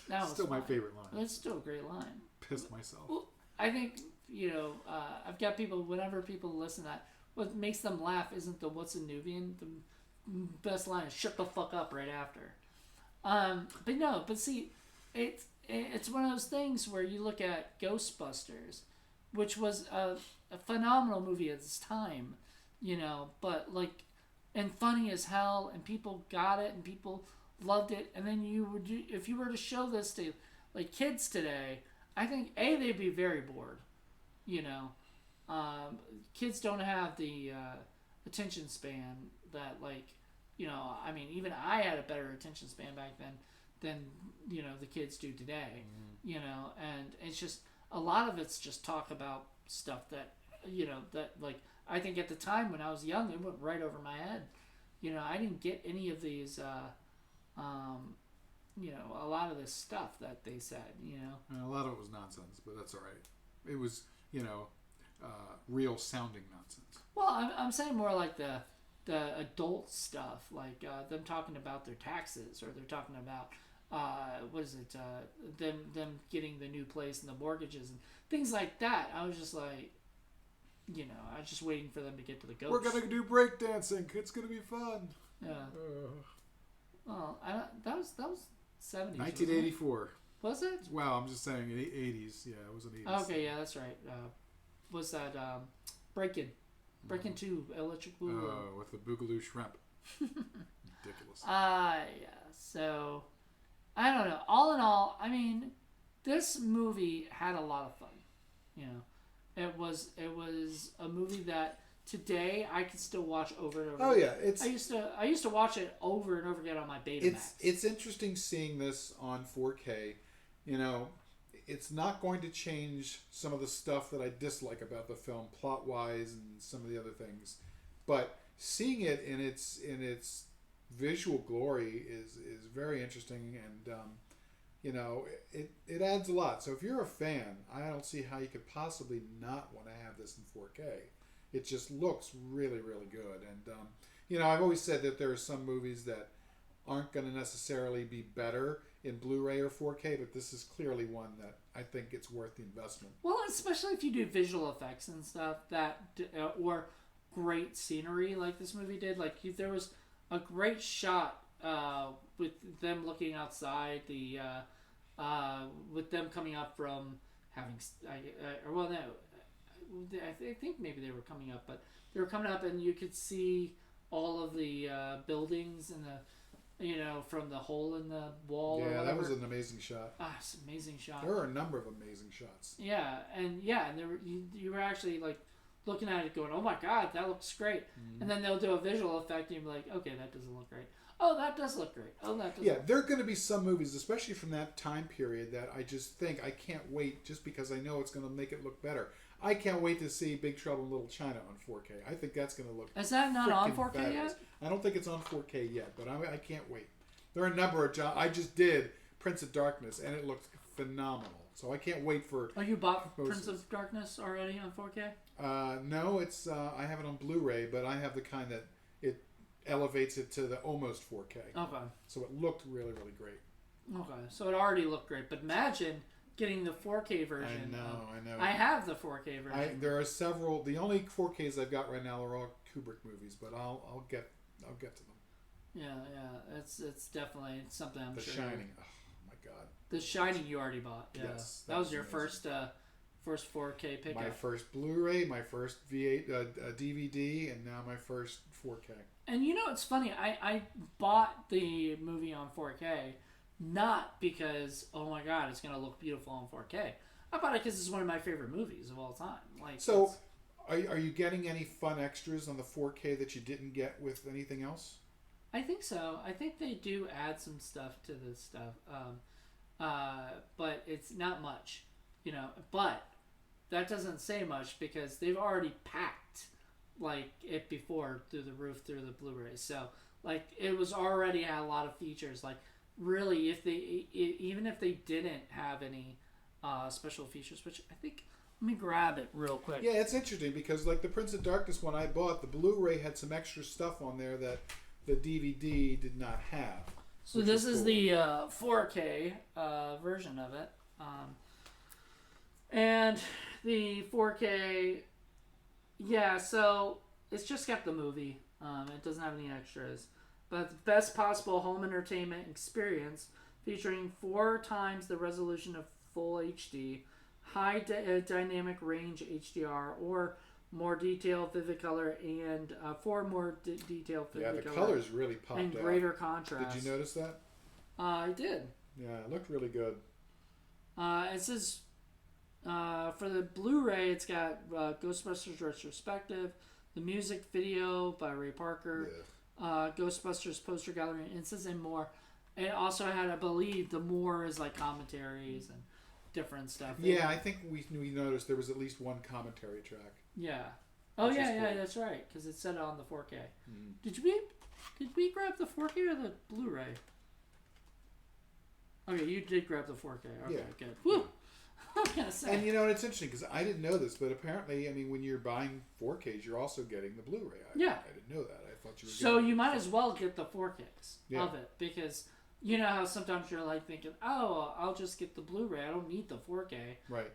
That was still fine. My favorite line. It's still a great line. Pissed myself. Well, I think I've got people, whenever people listen to that, what makes them laugh isn't the "what's a Nubian." The best line is "shut the fuck up" right after. But see, it's one of those things where you look at Ghostbusters, which was a phenomenal movie at its time, but like, and funny as hell, and people got it, and people loved it, and then if you were to show this to like kids today, I think they'd be very bored, kids don't have the attention span that even I had a better attention span back than the kids do today, and it's just a lot of it's just talk about stuff that that like I think at the time when I was young it went right over my head. I didn't get any of these a lot of this stuff that they said, And a lot of it was nonsense, but that's all right. It was real sounding nonsense. Well, I'm saying more like the adult stuff, like them talking about their taxes, or they're talking about them getting the new place and the mortgages and things like that. I was just like, I was just waiting for them to get to the ghost. We're gonna do breakdancing. It's gonna be fun. Yeah. Well, that was 70s. 1984. Was it? Wow, I'm just saying 80s. Yeah, it was an 80s. Okay, yeah, that's right. Was that Breakin' 2 Electric Boogaloo? Oh, with the Boogaloo shrimp. Ridiculous. Yeah. So, I don't know. All in all, I mean, this movie had a lot of fun. It was a movie that today I can still watch over and over. Oh yeah, I used to watch it over and over again on my Betamax. It's interesting seeing this on 4K. It's not going to change some of the stuff that I dislike about the film, plot wise, and some of the other things. But seeing it in its visual glory is very interesting, and it adds a lot. So if you're a fan, I don't see how you could possibly not want to have this in 4K. It just looks really, really good. And I've always said that there are some movies that aren't going to necessarily be better in Blu-ray or 4K, but this is clearly one that I think it's worth the investment. Well, especially if you do visual effects and stuff or great scenery like this movie did. Like there was a great shot with them looking outside, with them coming up from having I think maybe they were coming up, but they were coming up and you could see all of the buildings and from the hole in the wall. Yeah, or whatever. that was an amazing shot. It's an amazing shot. There are a number of amazing shots. Yeah, and there were, you were actually like looking at it going, oh my god, that looks great. Mm-hmm. And then they'll do a visual effect and you're like, okay, that doesn't look great. Oh, that does look great. Oh, that does. Yeah, there are going to be some movies, especially from that time period, that I just think I can't wait, just because I know it's going to make it look better. I can't wait to see Big Trouble in Little China on 4K. I think that's going to look. Is that not on 4K fabulous. yet? I don't think it's on 4K yet, but I can't wait. There are a number of I just did Prince of Darkness, and it looked phenomenal. So I can't wait for. Oh, you bought Prince of Darkness already on 4K? No, it's I have it on Blu-ray, but I have the kind that it elevates it to the almost 4K. Okay. So it looked really, really great. Okay, so it already looked great, but imagine getting the 4K version. I know. I have the 4K version. There are several. The only 4Ks I've got right now are all Kubrick movies, but I'll get to them. Yeah, it's definitely something I'm sure. The Shining. Oh my god. The Shining you already bought. Yeah. Yes. That was your first 4K pickup. My first Blu-ray, my first V8 DVD, and now my first 4K. And it's funny. I bought the movie on 4K not because, oh my god, it's gonna look beautiful on 4K. I bought it because it's one of my favorite movies of all time. Like, so, are you getting any fun extras on the 4K that you didn't get with anything else? I think so. I think they do add some stuff to this stuff, but it's not much, But that doesn't say much because they've already packed like it before through the roof through the Blu-ray. So like it was already had a lot of features. Like really, even if they didn't have any special features, which I think. Let me grab it real quick. Yeah, it's interesting because like the Prince of Darkness one I bought, the Blu-ray had some extra stuff on there that the DVD did not have. So this is cool. The 4K version of it. And the 4K. Yeah, so it's just got the movie. It doesn't have any extras. But the best possible home entertainment experience featuring 4 times the resolution of full HD, high dynamic range HDR, or more detailed vivid color, and 4 more detailed vivid color. Yeah, the colors really popped out. And greater contrast. Did you notice that? I did. Yeah, it looked really good. It says for the Blu-ray, it's got Ghostbusters Retrospective, the music video by Ray Parker, Ghostbusters poster gallery, and it says and more. It also had, I believe, the more is like commentaries and different stuff. Yeah, I think we noticed there was at least one commentary track. Yeah. Oh yeah, cool. that's right, because it said it on the 4K. Did we grab the 4K or the Blu-ray? Okay, you did grab the 4K. Okay, good. Woo! I was gonna say. And it's interesting because I didn't know this, but apparently, I mean, when you're buying 4Ks, you're also getting the Blu-ray. I didn't know that. I thought you were. So you might as well get the 4Ks of it, because you know how sometimes you're like thinking, oh, I'll just get the Blu-ray. I don't need the 4K. Right.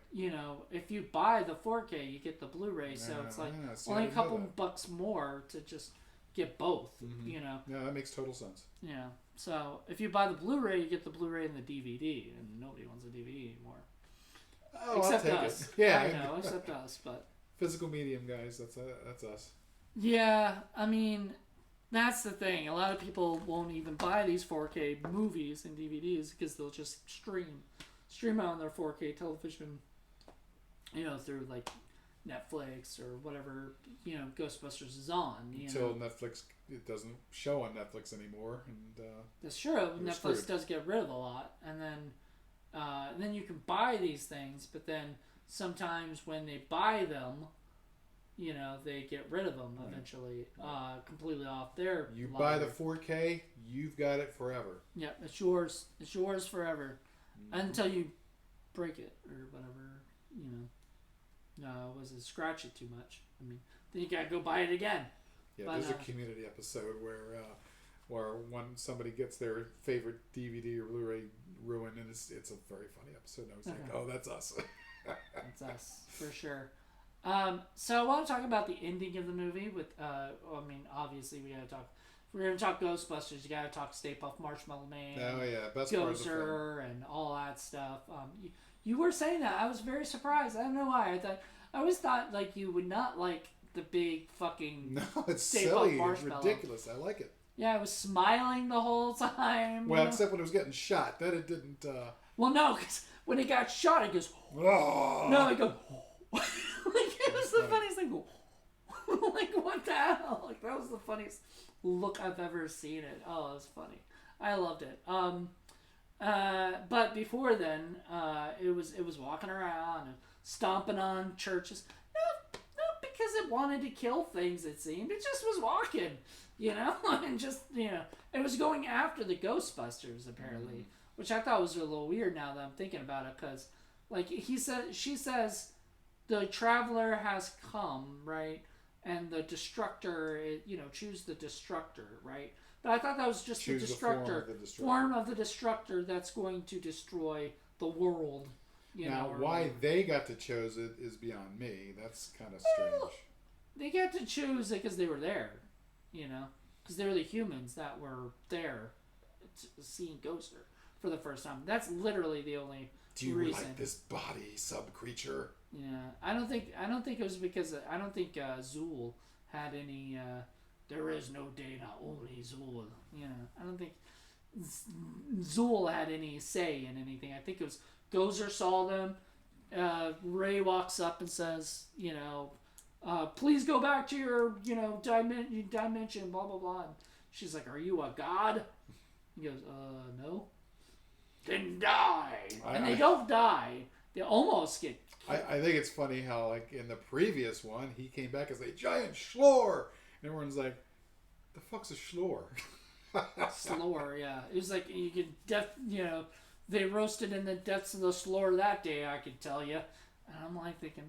If you buy the 4K, you get the Blu-ray. So it's like only a couple bucks more to just get both. Yeah, that makes total sense. Yeah. So if you buy the Blu-ray, you get the Blu-ray and the DVD, and nobody wants a DVD anymore. Oh, except I'll take us. it. Yeah, I know, except us, but physical medium guys, that's us. Yeah, I mean, that's the thing. A lot of people won't even buy these 4K movies and DVDs because they'll just stream it on their 4K television, through like Netflix or whatever, Ghostbusters is on. Until Netflix, it doesn't show on Netflix anymore, and that's true. Netflix does get rid of a lot, and then you can buy these things, but then sometimes when they buy them, they get rid of them eventually, completely off their. You buy the 4K, you've got it forever. Yep, it's yours. It's yours forever, until you break it or whatever. Was it scratch it too much? I mean, then you gotta go buy it again. Yeah, there's a Community episode where when somebody gets their favorite DVD or Blu-ray ruined, and it's a very funny episode. And I was like, oh, that's us. That's us for sure. So I want to talk about the ending of the movie. Obviously we gotta talk. If we're gonna talk Ghostbusters, you gotta talk Stay Puft Marshmallow Man. Oh yeah, best part of the film. And all that stuff. You were saying that. I was very surprised. I don't know why. I always thought like you would not like the big fucking. No, it's Stay silly. Puft It's ridiculous. I like it. Yeah, I was smiling the whole time. Well, except when it was getting shot. Then it didn't. Well, no, because when it got shot, it goes. Oh. No, it goes. Like it was the funniest thing. Like what the hell? Like that was the funniest look I've ever seen it. Oh, it was funny. I loved it. But before then, it was walking around and stomping on churches. Not because it wanted to kill things. It seemed it just was walking, and just it was going after the Ghostbusters apparently, which I thought was a little weird now that I'm thinking about it, because like she says, the traveler has come, right, and the destructor, choose the destructor, right. But I thought that was just the destructor, form of the destructor that's going to destroy the world. Now, why they got to choose it is beyond me. That's kind of strange. They got to choose it because they were there, because they were the humans that were there seeing Ghoster for the first time. That's literally the only Do you reason. like this body, sub-creature? Yeah, I don't think it was because I don't think Zool had any. There is no Dana, only Zool. I don't think Zool had any say in anything. I think it was Gozer saw them. Ray walks up and says, please go back to your, dimension, blah, blah, blah. And she's like, are you a god? He goes, no. Then die. And they don't die. They almost get killed. I think it's funny how, like, in the previous one, he came back as a giant schlor. And everyone's like, the fuck's a schlor? Slore, yeah. It was like, you could, they roasted in the depths of the slore that day, I could tell you. And I'm like thinking,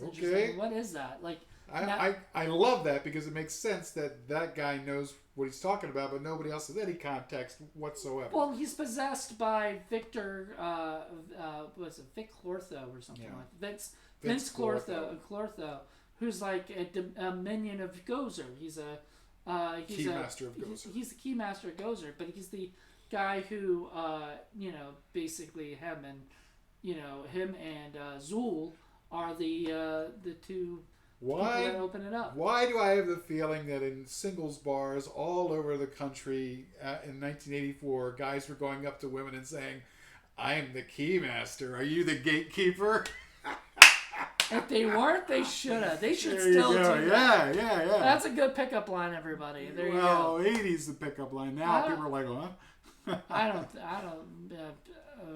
okay. What is that? Like, I love that because it makes sense that guy knows what he's talking about, but nobody else has any context whatsoever. Well, he's possessed by Victor, was it Vic Clortho or something like that? Vince Clortho, who's like a minion of Gozer. He's a Keymaster of Gozer. He's the Keymaster of Gozer, but he's the guy who basically him and Zool are the two people that open it up. Why do I have the feeling that in singles bars all over the country in 1984, guys were going up to women and saying, "I'm the Keymaster. Are you the gatekeeper?" If they weren't, they should have. They should there still do that. Yeah. That's a good pickup line, everybody. There you go. Well, 80s the pickup line. Now people are like, huh? I don't.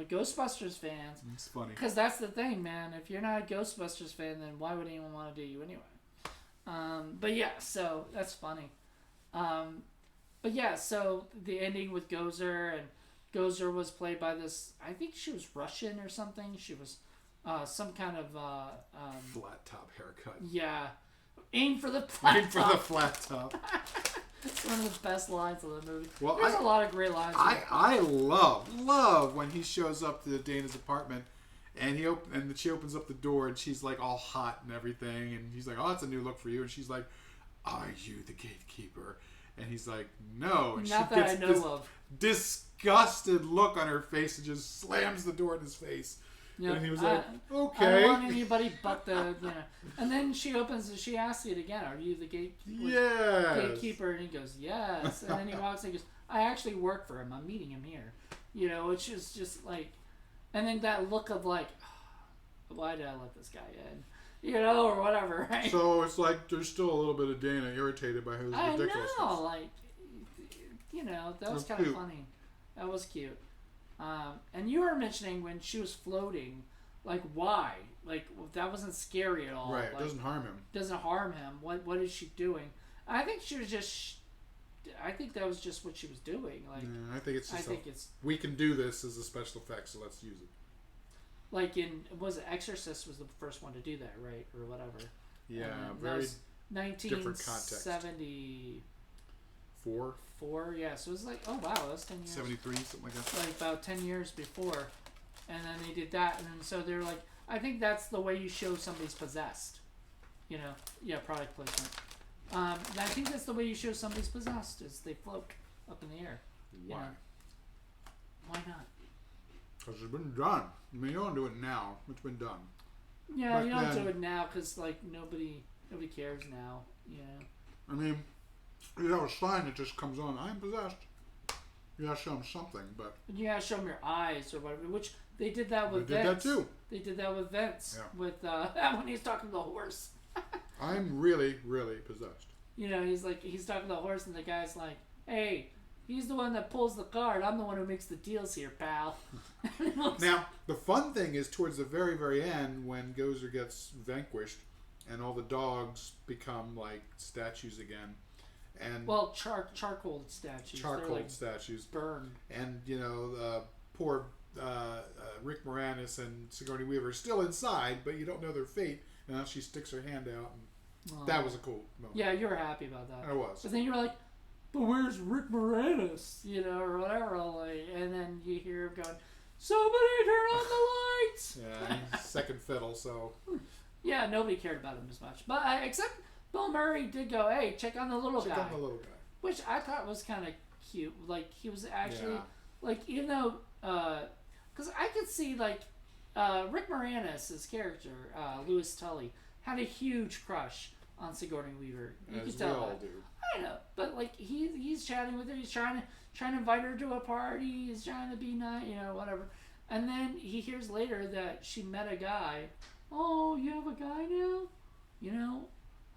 Ghostbusters fans. It's funny. Because that's the thing, man. If you're not a Ghostbusters fan, then why would anyone want to do you anyway? But yeah, so that's funny. But yeah, so the ending with Gozer, and Gozer was played by this. I think she was Russian or something. She was. Some kind of flat top haircut. Yeah, aim for the flat top. Aim for the flat top. It's one of the best lines of the movie. Well, there's a lot of great lines. I love when he shows up to Dana's apartment, and she opens up the door, and she's like all hot and everything, and he's like, "Oh, that's a new look for you," and she's like, "Are you the gatekeeper?" And he's like, "No," and Not she that gets I know this of. disgusted look on her face and just slams the door in his face. Yep. And he was like, "Okay." I don't want anybody but the, And then she asks it again, "Are you the gatekeeper?" And he goes, "Yes." And then he walks and goes, "I actually work for him. I'm meeting him here." Which is just like, and then that look of like, oh, why did I let this guy in? Or whatever, right? So it's like there's still a little bit of Dana irritated by his ridiculousness. I know, like, that was kind of funny. That was cute. And you were mentioning when she was floating, like, why? Like, that wasn't scary at all. Right, like, it doesn't harm him. Doesn't harm him. What is she doing? I think she was just... I think that was just what she was doing. Like, I think it's we can do this as a special effect, so let's use it. Like Exorcist was the first one to do that, right? Or whatever. Yeah, very different context. 1974, yeah. So it was like, oh wow, that's 10 years. 73, something like that. Like about 10 years before, and then they did that, and then so they're like, I think that's the way you show somebody's possessed. Product placement. I think that's the way you show somebody's possessed is they float up in the air. Why? Why not? Because it's been done. I mean, you don't do it now. It's been done. Yeah, you don't do it now because like nobody cares now. I mean, you have a sign that just comes on. I'm possessed. You gotta show them something, but you gotta show them your eyes or whatever. Which they did that with Vince. They did that too. They did that with Vince with when he's talking to the horse. I'm really, really possessed. He's talking to the horse, and the guy's like, "Hey, he's the one that pulls the card. I'm the one who makes the deals here, pal." Now, the fun thing is towards the very, very end when Gozer gets vanquished, and all the dogs become like statues again. And charcoal statues. Charcoal like statues burned. And poor Rick Moranis and Sigourney Weaver are still inside, but you don't know their fate. And now she sticks her hand out, and that was a cool moment. Yeah, you were happy about that. I was. But then you were like, "But where's Rick Moranis?" Or whatever. Like, and then you hear him going, "Somebody turn on the lights!" Yeah, he's second fiddle. So. Yeah, nobody cared about him as much, but except Bill Murray did go, "Hey, check on the little guy." Check on the little guy. Which I thought was kind of cute. Like, he was actually, like, even though, because I could see, like, Rick Moranis' character, Louis Tully, had a huge crush on Sigourney Weaver. You could tell that. Do. I know, but, like, he's chatting with her. He's trying to invite her to a party. He's trying to be nice, whatever. And then he hears later that she met a guy. "Oh, you have a guy now?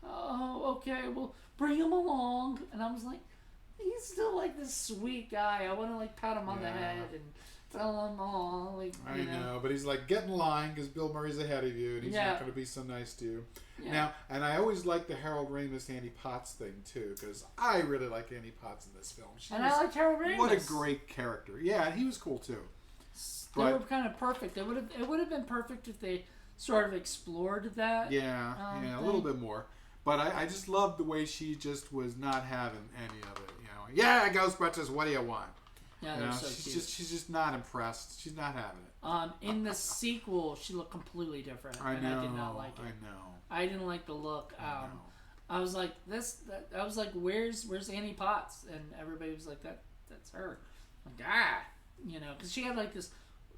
Oh, okay, well, bring him along." And I was like, he's still like this sweet guy. I want to like pat him on the head and tell him, "Oh, like." I know, but he's like, "Get in line because Bill Murray's ahead of you, and he's not going to be so nice to you." Yeah. Now, and I always like the Harold Ramis Annie Potts thing too, because I really like Annie Potts in this film. I like Harold Ramis. What a great character! Yeah, and he was cool too. They were kind of perfect. It would have been perfect if they sort of explored that. Yeah, a little bit more. But I just loved the way she just was not having any of it. Yeah, Ghostbusters, what do you want? Yeah, they're so cute. She's just not impressed. She's not having it. In the sequel, she looked completely different. I know. I did not like it. I know. I didn't like the look. I was like, I was like, where's Annie Potts? And everybody was like, that's her. I'm like, because she had like this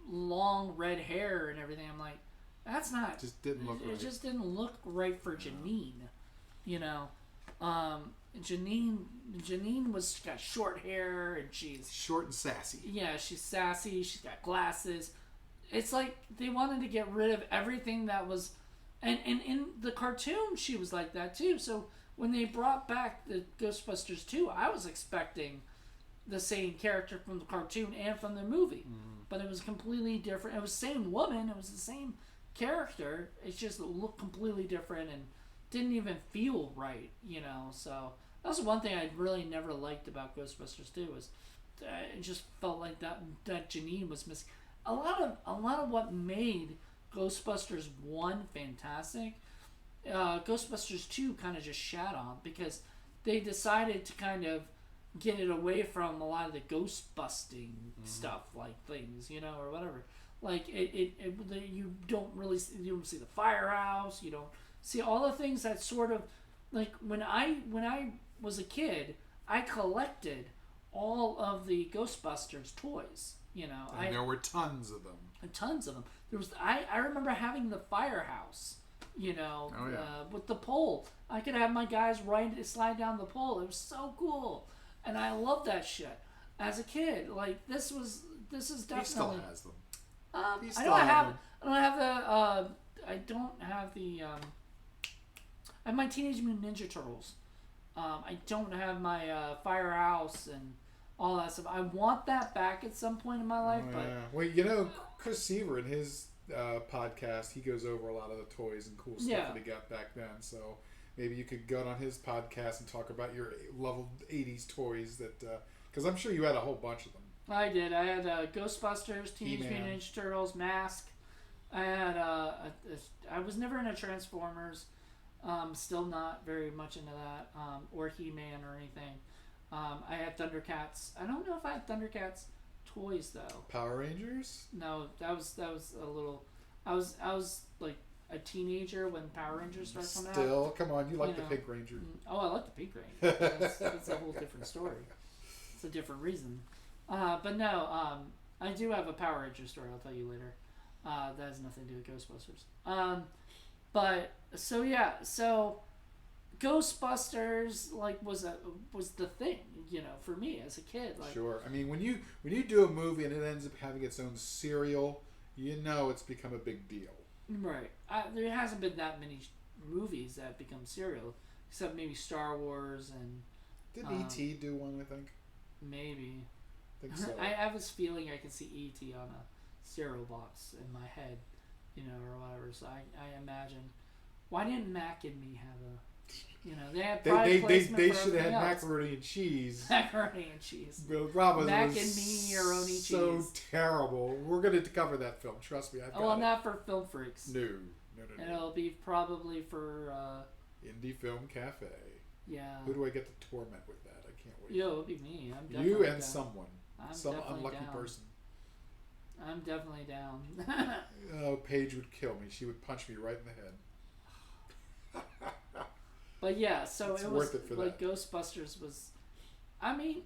long red hair and everything. I'm like, that's not. Just didn't look right. It just didn't look right for Janine. Janine was got short hair and she's short and sassy. Yeah, she's sassy. She's got glasses. It's like they wanted to get rid of everything that was, and in the cartoon she was like that too. So when they brought back the Ghostbusters 2, I was expecting the same character from the cartoon and from the movie, but it was completely different. It was the same woman. It was the same character. It just looked completely different and didn't even feel right, So that was one thing I really never liked about Ghostbusters 2 was it just felt like that Janine was missing. A lot of what made Ghostbusters 1 fantastic, Ghostbusters 2 kind of just shat on because they decided to kind of get it away from a lot of the ghost busting stuff, like things, or whatever. Like you don't see the firehouse. You don't see all the things that sort of like when I was a kid, I collected all of the Ghostbusters toys. And there were tons of them. Tons of them. There was I remember having the firehouse. With the pole. I could have my guys slide down the pole. It was so cool, and I loved that shit as a kid. Like this is definitely. He still has them. I don't have the. I have my Teenage Mutant Ninja Turtles. I don't have my Firehouse and all that stuff. I want that back at some point in my life, but well, Chris Seaver in his podcast, he goes over a lot of the toys and cool stuff that he got back then. So maybe you could go on his podcast and talk about your love of 80s toys because I'm sure you had a whole bunch of them. I did. I had Ghostbusters, Teenage Mutant Ninja Turtles, Mask. I had I was never into Transformers. Still not very much into that, or He-Man or anything. I had Thundercats. I don't know if I had Thundercats toys though. Power Rangers? No, that was a little. I was like a teenager when Power Rangers started coming out. Still, come on, you like the Pink Ranger? Oh, I like the Pink Ranger. That's a whole different story. It's a different reason. But no, I do have a Power Ranger story. I'll tell you later. That has nothing to do with Ghostbusters. But so Ghostbusters was the thing, for me as a kid. Like, sure. I mean, when you do a movie and it ends up having its own serial, it's become a big deal. Right. There hasn't been that many movies that have become serial, except maybe Star Wars and. Didn't E.T. do one? I think. Maybe. I think so. I have this feeling I can see E.T. on a cereal box in my head, or whatever. So I imagine, why didn't Mac and Me have a, they had product placement they for should have had else. macaroni and cheese. Macaroni and cheese. Mac and Me, your own cheese. So terrible. We're going to cover that film. Trust me. Not for film freaks. No. And it'll be probably for Indie Film Cafe. Yeah. Who do I get to torment with that? I can't wait. It'll be me. I'm definitely you and down. someone. Some unlucky person. I'm definitely down. Oh, Paige would kill me. She would punch me right in the head. But yeah, so it's it was worth it for like that. Ghostbusters was. I mean,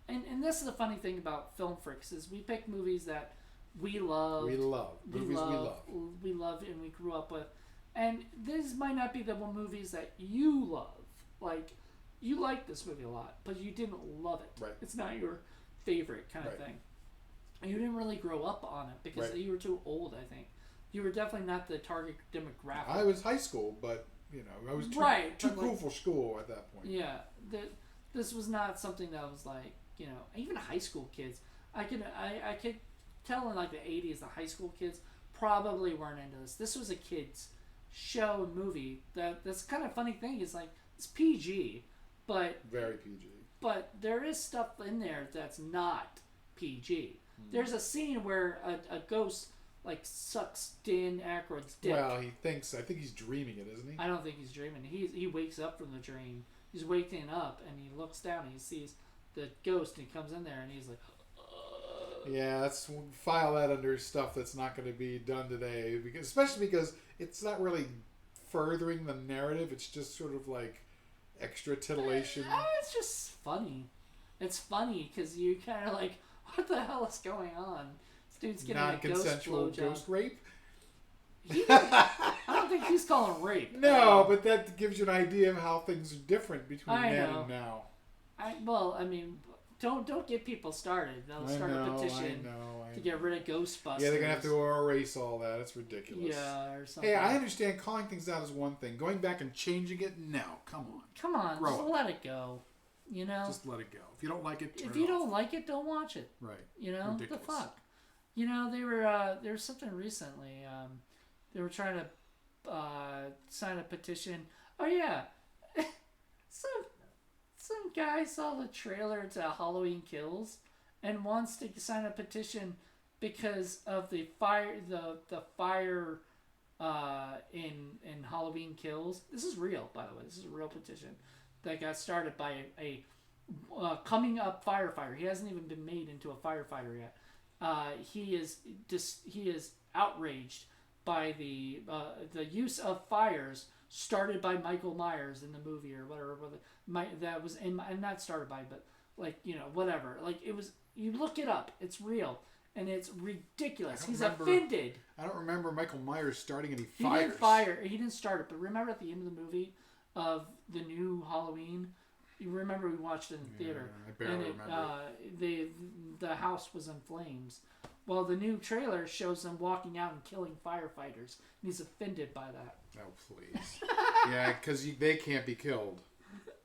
and this is the funny thing about film freaks is we pick movies that we love. We love and we grew up with, and these might not be the movies that you love. Like, you like this movie a lot, but you didn't love it. Right. It's not your favorite kind of thing. And you didn't really grow up on it because you were too old, I think. You were definitely not the target demographic. I was high school, but, I was too cool for school at that point. Yeah. This was not something that was like, even high school kids. I could tell in like the 80s, the high school kids probably weren't into this. This was a kid's show and movie. That's kind of funny thing is like, it's PG, but very PG. But there is stuff in there that's not PG. There's a scene where a ghost like sucks Dan Aykroyd's dick. Well, I think he's dreaming it, isn't he? I don't think he's dreaming. He wakes up from the dream. He's waking up and he looks down and he sees the ghost and he comes in there and he's like, Yeah, let's file that under stuff that's not going to be done today, especially because it's not really furthering the narrative. It's just sort of like extra titillation. It's just funny. It's funny because you kind of like, what the hell is going on? This dude's getting a non-consensual ghost rape. I don't think he's calling rape. No, but that gives you an idea of how things are different between then and now. Don't get people started. They'll start a petition to get rid of Ghostbusters. Yeah, they're gonna have to erase all that. It's ridiculous. Yeah, or something. Hey, I understand calling things out is one thing. Going back and changing it, no. Come on. Just let it go. You know. Just let it go. If you don't like it, turn if you it don't off. like it, don't watch it. Right. You know. Ridiculous. The fuck. You know, there was something recently. They were trying to sign a petition. Oh yeah, some guy saw the trailer to Halloween Kills and wants to sign a petition because of the fire in Halloween Kills. This is real, by the way. This is a real petition that got started by a coming up firefighter. He hasn't even been made into a firefighter yet. He is outraged by the use of fires started by Michael Myers in the movie or whatever. That was and not started by, but like, you know, whatever. Like, it was. You look it up. It's real and it's ridiculous. He's offended. I don't remember Michael Myers starting any fires. He didn't start it, but remember at the end of the movie of the new Halloween. You remember we watched it in the theater, I barely remember. The house was in flames. Well, the new trailer shows them walking out and killing firefighters, and he's offended by that. Oh, please. Yeah, because they can't be killed.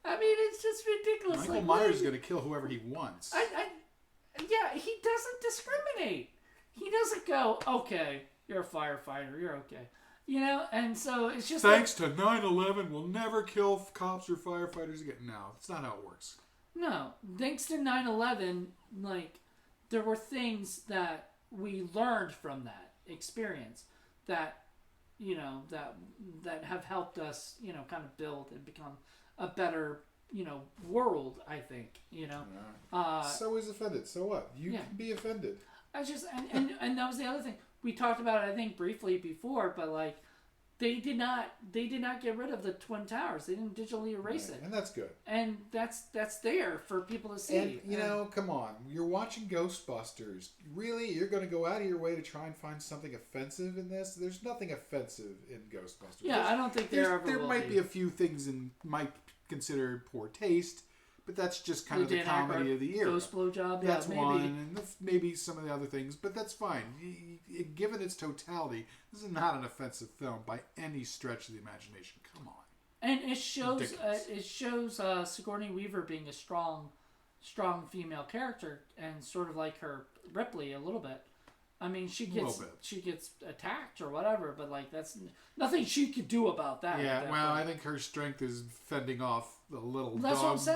I mean, it's just ridiculous. Michael Myers is going to kill whoever he wants. Yeah, he doesn't discriminate. He doesn't go, okay, you're a firefighter, you're okay. You know, and so it's just thanks to 9/11, we'll never kill cops or firefighters again. No, that's not how it works. No, thanks to 9/11, like, there were things that we learned from that experience that, you know, that have helped us, you know, kind of build and become a better, you know, world, I think, you know. So is offended. So what? You can be offended. I just, and that was the other thing. We talked about it, I think, briefly before, but like, they did not get rid of the Twin Towers. They didn't digitally erase it, and that's good. And that's there for people to see. And you know, come on, you're watching Ghostbusters. Really, you're going to go out of your way to try and find something offensive in this? There's nothing offensive in Ghostbusters. Yeah, I don't think there might be a few things in might consider poor taste. But that's just kind of the comedy of the era. Ghost blowjob, that's maybe. one, and maybe some of the other things. But that's fine. Given its totality, this is not an offensive film by any stretch of the imagination. Come on. And it shows Sigourney Weaver being a strong female character, and sort of like her Ripley a little bit. I mean, she gets attacked or whatever, but like, that's nothing she could do about that. Yeah, I think her strength is fending off the little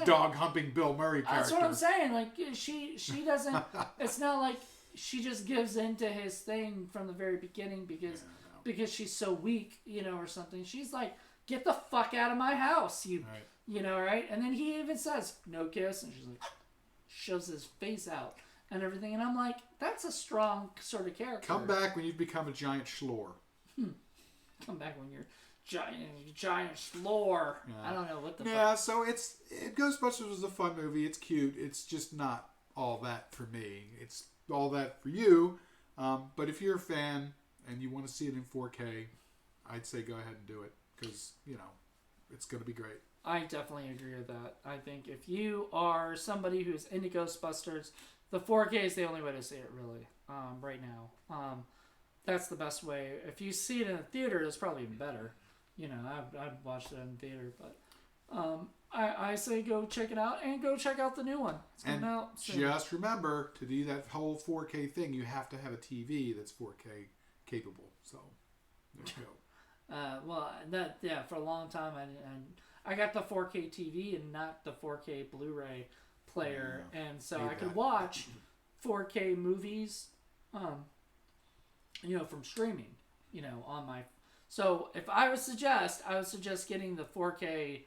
dog humping Bill Murray character. That's what I'm saying. Like, she doesn't. It's not like she just gives in to his thing from the very beginning because she's so weak, you know, or something. She's like, get the fuck out of my house, you know, right? And then he even says no kiss, and she's like, shows his face out. And everything, and I'm like, that's a strong sort of character. Come back when you've become a giant schlor. Come back when you're giant schlor. Yeah. I don't know what the. Yeah, fuck. So Ghostbusters was a fun movie. It's cute. It's just not all that for me. It's all that for you. But if you're a fan and you want to see it in 4K, I'd say go ahead and do it because you know it's going to be great. I definitely agree with that. I think if you are somebody who's into Ghostbusters, the 4K is the only way to see it, really, right now. That's the best way. If you see it in a theater, it's probably even better. You know, I've watched it in theater, but I say go check it out and go check out the new one. It's coming out soon. Just remember, to do that whole 4K thing, you have to have a TV that's 4K capable. So, there you go. For a long time, I got the 4K TV and not the 4K Blu-ray player, and so I could watch 4K movies, you know, from streaming, you know, on my. So if I would suggest getting the 4K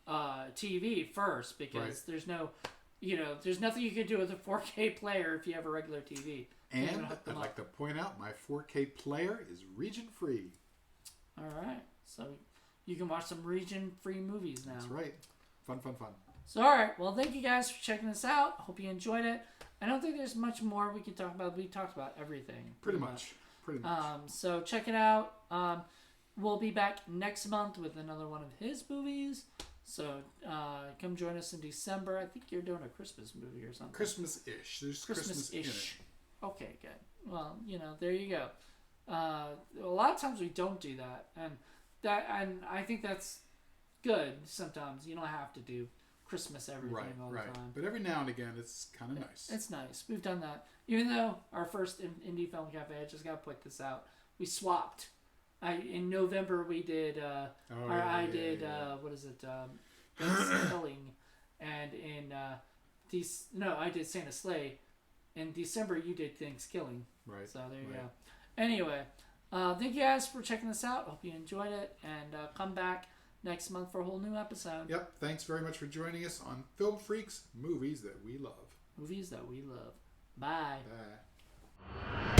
TV first because there's no. there's nothing you can do with a 4K player if you have a regular TV. And I'd like to point out my 4K player is region free. All right. So you can watch some region free movies now. That's right. Fun. So, all right. Well, thank you guys for checking this out. Hope you enjoyed it. I don't think there's much more we can talk about. We talked about everything. Pretty much. So check it out. We'll be back next month with another one of his movies. So come join us in December. I think you're doing a Christmas movie or something. Christmas-ish. There's Christmas in it. Okay, good. Well, there you go. A lot of times we don't do that, and I think that's good. Sometimes you don't have to do Christmas everything all the time. But every now and again, it's kind of nice. It's nice. We've done that. Even though our first indie film cafe, I just got to put this out. We swapped. In November we did. What is it? Thanksgiving, and I did Santa Sleigh. In December you did Thanksgiving. Right. So there you go. Anyway, thank you guys for checking this out. Hope you enjoyed it, and come back next month for a whole new episode. Yep. Thanks very much for joining us on Film Freaks, Movies That We Love. Movies that we love. Bye. Bye.